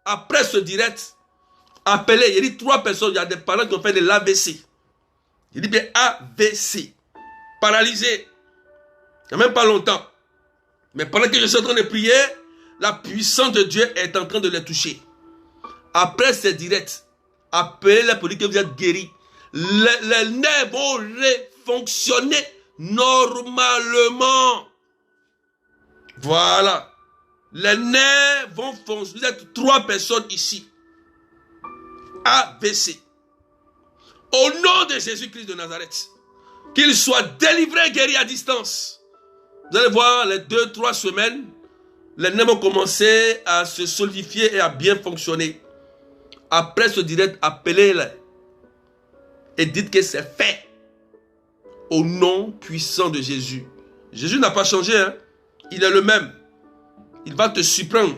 Après ce direct, appelez, il dit 3 personnes, il y a des parents qui ont fait de l'AVC. Il dit bien AVC. Paralysé. Il n'y a même pas longtemps. Mais pendant que je suis en train de prier, la puissance de Dieu est en train de les toucher. Après ces directs, appelez-les pour dire que vous êtes guéris. Les nerfs vont fonctionner normalement. Voilà. Les nerfs vont fonctionner. Vous êtes 3 personnes ici. AVC. Au nom de Jésus-Christ de Nazareth, qu'il soit délivré, guéri à distance. Vous allez voir les 2-3 semaines, les nerfs vont commencer à se solidifier et à bien fonctionner. Après ce direct, appelez-les et dites que c'est fait. Au nom puissant de Jésus. Jésus n'a pas changé, hein? Il est le même. Il va te surprendre.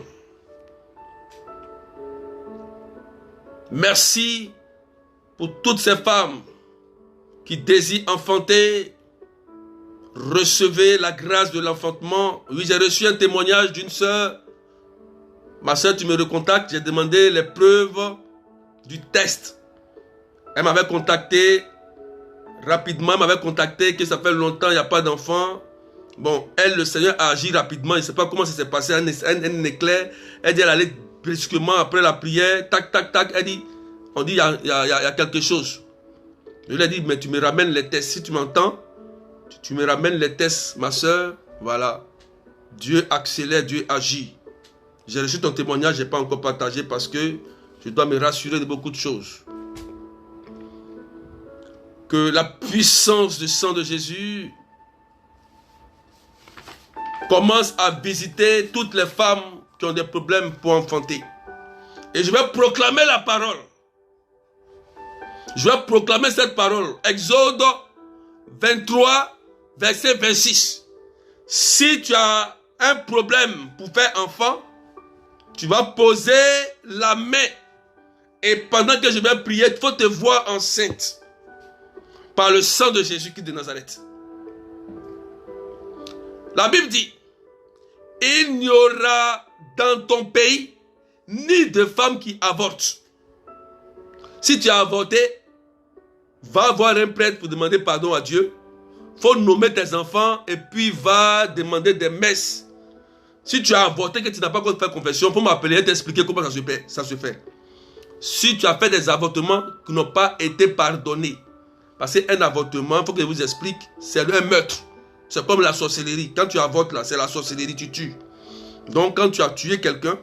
Merci pour toutes ces femmes qui désirent enfanter. Recevez la grâce de l'enfantement. Oui, j'ai reçu un témoignage d'une sœur. Ma sœur, tu me recontactes. J'ai demandé les preuves du test. Elle m'avait contacté rapidement. Elle m'avait contacté que ça fait longtemps, il n'y a pas d'enfant. Bon, elle, le Seigneur a agi rapidement. Je ne sais pas comment ça s'est passé. Un éclair. Elle dit, elle allait brusquement après la prière. Tac, tac, tac. Elle dit, on dit, il y a quelque chose. Je lui ai dit, mais tu me ramènes les tests. Si tu m'entends, tu me ramènes les tests, ma soeur. Voilà. Dieu accélère, Dieu agit. J'ai reçu ton témoignage, je n'ai pas encore partagé parce que je dois me rassurer de beaucoup de choses. Que la puissance du sang de Jésus commence à visiter toutes les femmes qui ont des problèmes pour enfanter. Et je vais proclamer la parole. Je vais proclamer cette parole. Exode 23, verset 26. Si tu as un problème pour faire enfant, tu vas poser la main. Et pendant que je vais prier, il faut te voir enceinte. Par le sang de Jésus-Christ de Nazareth. La Bible dit, il n'y aura dans ton pays ni de femme qui avorte. Si tu as avorté, va voir un prêtre pour demander pardon à Dieu. Il faut nommer tes enfants et puis va demander des messes. Si tu as avorté que tu n'as pas encore fait confession, il faut m'appeler et t'expliquer comment ça se fait. Si tu as fait des avortements qui n'ont pas été pardonnés, parce qu'un avortement, il faut que je vous explique, c'est un meurtre. C'est comme la sorcellerie. Quand tu avortes là, c'est la sorcellerie, tu tues. Donc quand tu as tué quelqu'un,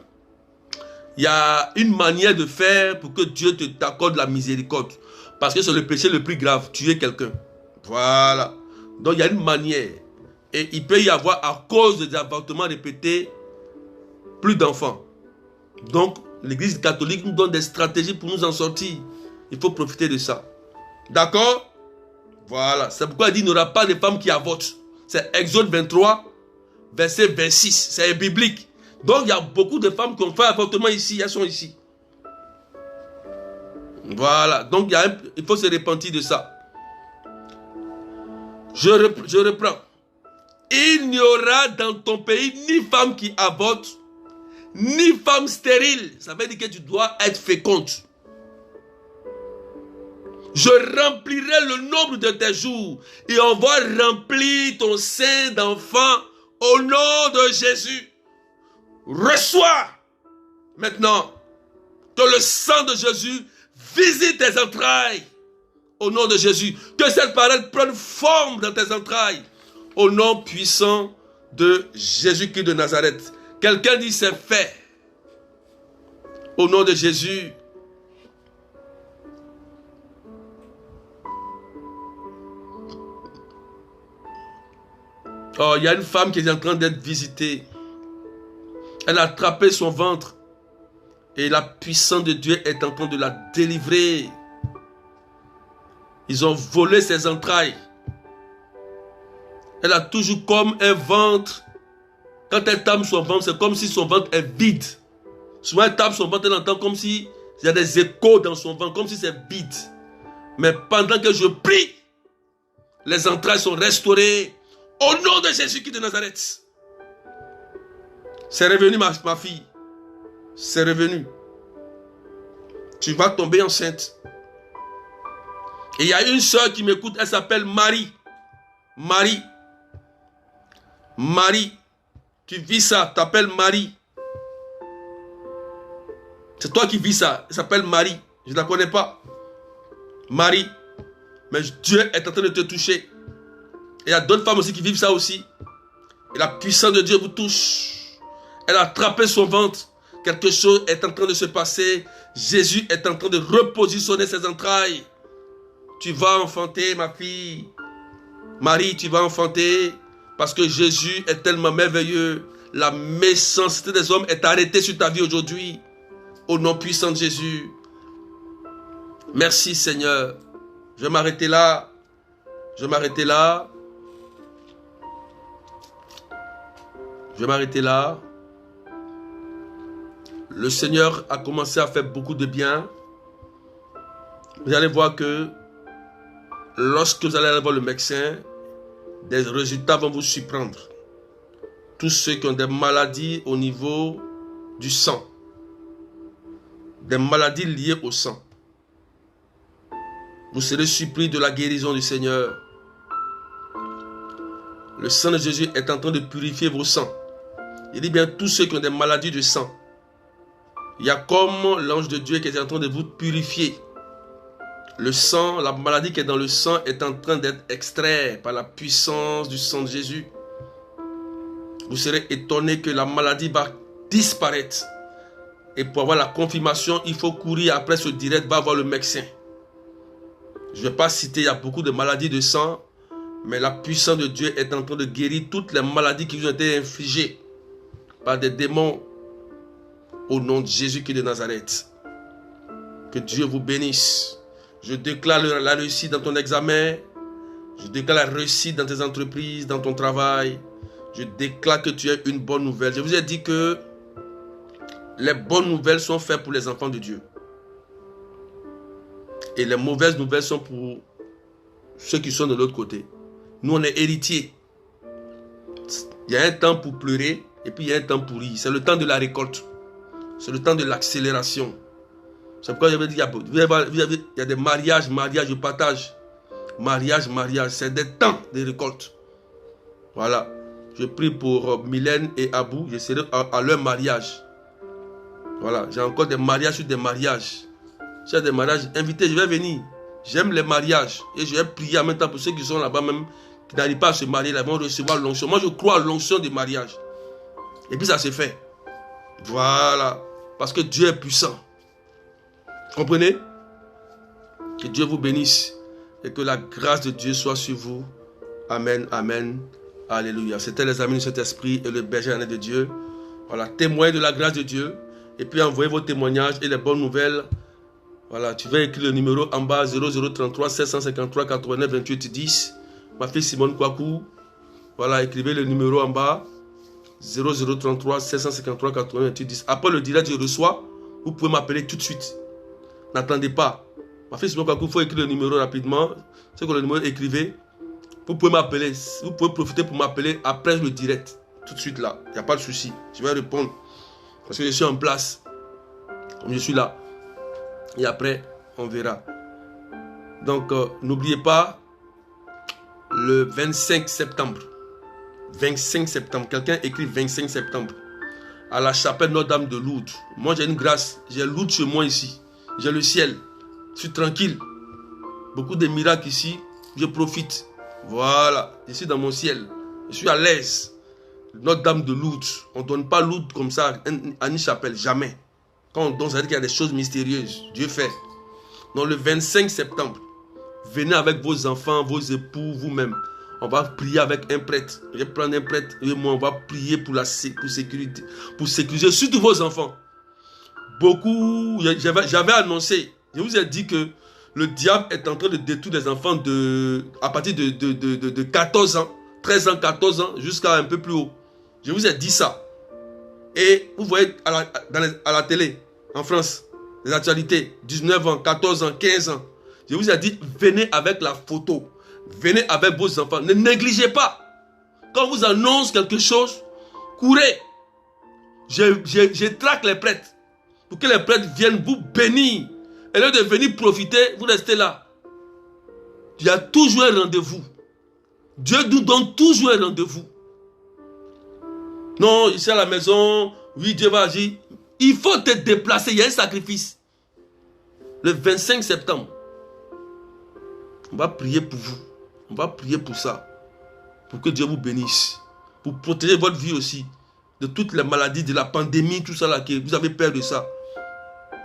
il y a une manière de faire pour que Dieu t'accorde la miséricorde. Parce que c'est le péché le plus grave, tuer quelqu'un. Voilà. Donc il y a une manière. Et il peut y avoir, à cause des avortements répétés, plus d'enfants. Donc l'Église catholique nous donne des stratégies pour nous en sortir. Il faut profiter de ça. D'accord? Voilà. C'est pourquoi il dit qu'il n'y aura pas de femmes qui avortent. C'est Exode 23, verset 26. C'est biblique. Donc il y a beaucoup de femmes qui ont fait avortement ici. Elles sont ici. Voilà. Donc il faut se repentir de ça. Je reprends. Il n'y aura dans ton pays ni femme qui avorte, ni femme stérile. Ça veut dire que tu dois être féconde. Je remplirai le nombre de tes jours et on va remplir ton sein d'enfant au nom de Jésus. Reçois maintenant que le sang de Jésus visite tes entrailles au nom de Jésus. Que cette parole prenne forme dans tes entrailles au nom puissant de Jésus-Christ de Nazareth. Quelqu'un dit c'est fait. Au nom de Jésus. Oh, il y a une femme qui est en train d'être visitée. Elle a attrapé son ventre. Et la puissance de Dieu est en train de la délivrer. Ils ont volé ses entrailles. Elle a toujours comme un ventre. Quand elle tape son ventre, c'est comme si son ventre est vide. Souvent elle tape son ventre, elle entend comme si il y a des échos dans son ventre, comme si c'est vide. Mais pendant que je prie, les entrailles sont restaurées. Au nom de Jésus-Christ de Nazareth. C'est revenu ma fille. C'est revenu. Tu vas tomber enceinte. Et il y a une soeur qui m'écoute, elle s'appelle Marie. Marie. Marie. Tu vis ça, tu t'appelles Marie. C'est toi qui vis ça. Elle s'appelle Marie. Je ne la connais pas. Marie. Mais Dieu est en train de te toucher. Et il y a d'autres femmes aussi qui vivent ça aussi. Et la puissance de Dieu vous touche. Elle a attrapé son ventre. Quelque chose est en train de se passer. Jésus est en train de repositionner ses entrailles. Tu vas enfanter, ma fille. Marie, tu vas enfanter. Parce que Jésus est tellement merveilleux. La méchanceté des hommes est arrêtée sur ta vie aujourd'hui. Au nom puissant de Jésus. Merci Seigneur. Je vais m'arrêter là. Je vais m'arrêter là. Je vais m'arrêter là. Le Seigneur a commencé à faire beaucoup de bien. Vous allez voir que lorsque vous allez aller voir le médecin, des résultats vont vous surprendre. Tous ceux qui ont des maladies au niveau du sang, des maladies liées au sang, vous serez surpris de la guérison du Seigneur. Le sang de Jésus est en train de purifier vos sangs. Il dit bien tous ceux qui ont des maladies du sang. Il y a comme l'ange de Dieu qui est en train de vous purifier. Le sang, la maladie qui est dans le sang est en train d'être extraite par la puissance du sang de Jésus. Vous serez étonné que la maladie va disparaître. Et pour avoir la confirmation, il faut courir après ce direct, va voir le médecin. Je ne vais pas citer, il y a beaucoup de maladies de sang, mais la puissance de Dieu est en train de guérir toutes les maladies qui vous ont été infligées par des démons au nom de Jésus-Christ de Nazareth. Que Dieu vous bénisse. Je déclare la réussite dans ton examen. Je déclare la réussite dans tes entreprises, dans ton travail. Je déclare que tu as une bonne nouvelle. Je vous ai dit que les bonnes nouvelles sont faites pour les enfants de Dieu. Et les mauvaises nouvelles sont pour ceux qui sont de l'autre côté. Nous, on est héritiers. Il y a un temps pour pleurer et puis il y a un temps pour rire. C'est le temps de la récolte. C'est le temps de l'accélération. C'est pourquoi j'avais dit, il y a des mariages, je partage. Mariage, c'est des temps de récolte. Voilà. Je prie pour Mylène et Abou. Je serai à leur mariage. Voilà. J'ai encore des mariages sur des mariages. J'ai des mariages invités, je vais venir. J'aime les mariages. Et je vais prier en même temps pour ceux qui sont là-bas même, qui n'arrivent pas à se marier, là, vont recevoir l'onction. Moi, je crois à l'onction des mariages. Et puis ça se fait. Voilà. Parce que Dieu est puissant. Comprenez? Que Dieu vous bénisse. Et que la grâce de Dieu soit sur vous. Amen, amen. Alléluia. C'était les amis de cet esprit et le berger de Dieu. Voilà. Témoignez de la grâce de Dieu. Et puis envoyez vos témoignages et les bonnes nouvelles. Voilà. Tu vas écrire le numéro en bas 0033 753 89 28 10. Ma fille Simone Kouakou. Voilà. Écrivez le numéro en bas. 0033 753 89 28 10. Après le direct, je reçois. Vous pouvez m'appeler tout de suite. N'attendez pas. Ma fille Simone Kouakou, il faut écrire le numéro rapidement. C'est que le numéro, écrivez. Vous pouvez m'appeler. Vous pouvez profiter pour m'appeler après le direct. Tout de suite là. Il n'y a pas de souci. Je vais répondre. Parce que je suis en place. Comme je suis là. Et après, on verra. Donc, n'oubliez pas le 25 septembre. 25 septembre. Quelqu'un écrit 25 septembre. À la chapelle Notre-Dame de Lourdes. Moi, j'ai une grâce. J'ai Lourdes chez moi ici. J'ai le ciel. Je suis tranquille. Beaucoup de miracles ici. Je profite. Voilà. Je suis dans mon ciel. Je suis à l'aise. Notre-Dame de Lourdes. On ne donne pas Lourdes comme ça à une chapelle. Jamais. Quand on donne, ça veut dire qu'il y a des choses mystérieuses. Dieu fait. Donc le 25 septembre, venez avec vos enfants, vos époux, vous-même. On va prier avec un prêtre. Je vais prendre un prêtre et moi, on va prier pour sécurité. Pour sécuriser surtout vos enfants. Beaucoup, j'avais annoncé, je vous ai dit que le diable est en train de détruire les enfants à partir de 14 ans, 13 ans, 14 ans, jusqu'à un peu plus haut. Je vous ai dit ça. Et vous voyez à la télé, en France, les actualités, 19 ans, 14 ans, 15 ans. Je vous ai dit, venez avec la photo. Venez avec vos enfants. Ne négligez pas. Quand on vous annonce quelque chose, courez. Je traque les prêtres. Pour que les prêtres viennent vous bénir. Et lieu de venir profiter, vous restez là. Il y a toujours un rendez-vous. Dieu nous donne toujours un rendez-vous. Non, ici à la maison, oui, Dieu va agir. Il faut te déplacer, il y a un sacrifice. Le 25 septembre, on va prier pour vous. On va prier pour ça. Pour que Dieu vous bénisse. Pour protéger votre vie aussi. De toutes les maladies, de la pandémie, tout ça là, que vous avez peur de ça.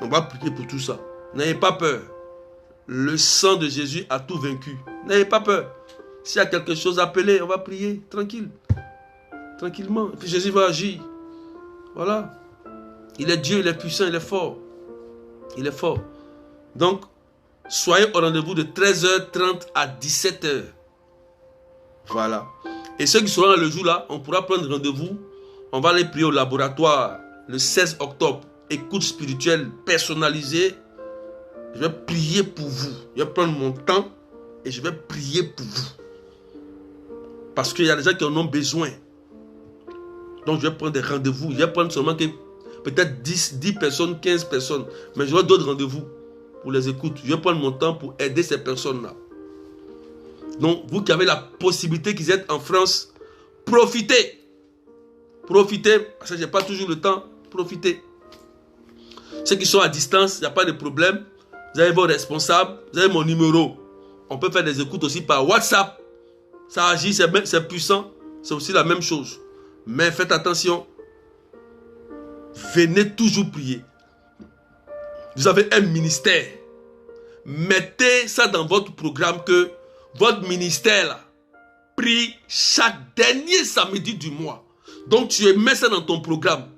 On va prier pour tout ça. N'ayez pas peur. Le sang de Jésus a tout vaincu. N'ayez pas peur. S'il y a quelque chose, appelez, on va prier, tranquille. Tranquillement. Et puis Jésus va agir. Voilà. Il est Dieu, il est puissant, il est fort. Il est fort. Donc, soyez au rendez-vous de 13h30 à 17h. Voilà. Et ceux qui seront là le jour là, on pourra prendre rendez-vous. On va aller prier au laboratoire le 16 octobre. Écoute spirituelle personnalisée. Je vais prier pour vous. Je vais prendre mon temps et je vais prier pour vous. Parce qu'il y a des gens qui en ont besoin. Donc je vais prendre des rendez-vous. Je vais prendre seulement peut-être 10 personnes, 15 personnes. Mais je vais d'autres rendez-vous pour les écouter. Je vais prendre mon temps pour aider ces personnes-là. Donc vous qui avez la possibilité, qui êtes en France, profitez. Profitez, parce que je n'ai pas toujours le temps. Profitez. Ceux qui sont à distance, il n'y a pas de problème. Vous avez vos responsables, vous avez mon numéro. On peut faire des écoutes aussi par WhatsApp. Ça agit, c'est puissant. C'est aussi la même chose. Mais faites attention. Venez toujours prier. Vous avez un ministère. Mettez ça dans votre programme que votre ministère là, prie chaque dernier samedi du mois. Donc tu mets ça dans ton programme.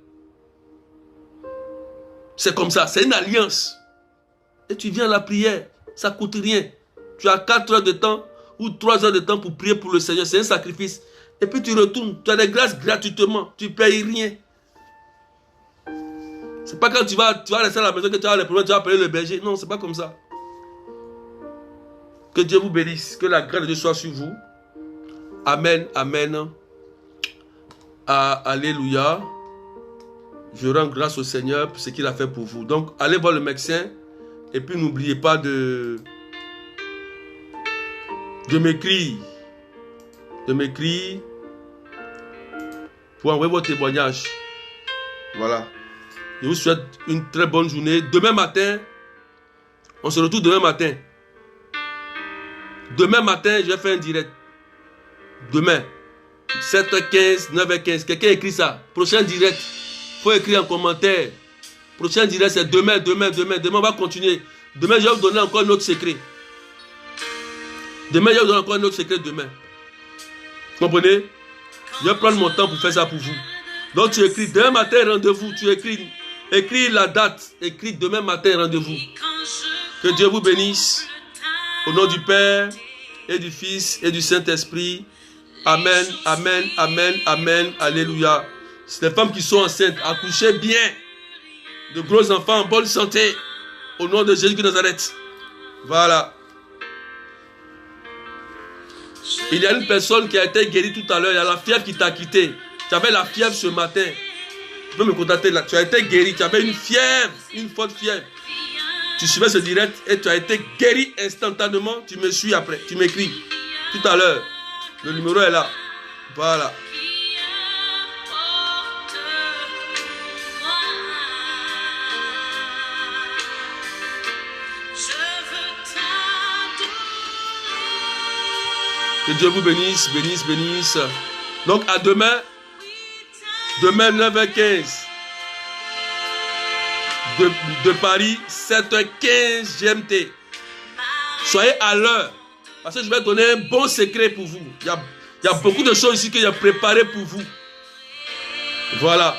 C'est comme ça, c'est une alliance. Et tu viens à la prière, ça ne coûte rien. Tu as 4 heures de temps ou 3 heures de temps pour prier pour le Seigneur, c'est un sacrifice. Et puis tu retournes, tu as des grâces gratuitement, tu ne payes rien. Ce n'est pas quand tu vas rester à la maison que tu as les problèmes, tu vas appeler le berger. Non, ce n'est pas comme ça. Que Dieu vous bénisse, que la grâce de Dieu soit sur vous. Amen, amen. Alléluia. Je rends grâce au Seigneur pour ce qu'il a fait pour vous. Donc, allez voir le médecin. Et puis, n'oubliez pas de m'écrire. De m'écrire pour envoyer vos témoignages. Voilà. Je vous souhaite une très bonne journée. Demain matin, on se retrouve demain matin. Demain matin, je vais faire un direct. Demain, 7h15, 9h15. Quelqu'un écrit ça. Prochain direct. Il faut écrire en commentaire. Prochain direct, c'est demain. Demain, on va continuer. Demain, je vais vous donner encore un autre secret. Demain, je vais vous donner encore un autre secret demain. Vous comprenez? Je vais prendre mon temps pour faire ça pour vous. Donc, tu écris demain matin, rendez-vous. Tu écris la date. Écris demain matin, rendez-vous. Que Dieu vous bénisse. Au nom du Père et du Fils et du Saint-Esprit. Amen, amen, amen, amen. Alléluia. C'est les femmes qui sont enceintes, accouchez bien. De gros enfants en bonne santé. Au nom de Jésus de Nazareth. Voilà. Il y a une personne qui a été guérie tout à l'heure. Il y a la fièvre qui t'a quitté. Tu avais la fièvre ce matin. Tu peux me contacter là. Tu as été guéri. Tu avais une fièvre. Une forte fièvre. Tu suivais ce direct et tu as été guéri instantanément. Tu me suis après. Tu m'écris. Tout à l'heure. Le numéro est là. Voilà. Que Dieu vous bénisse, bénisse, bénisse. Donc à demain. Demain 9h15. De Paris, 7h15 GMT. Soyez à l'heure. Parce que je vais donner un bon secret pour vous. Il y a beaucoup de choses ici que j'ai préparées pour vous. Voilà.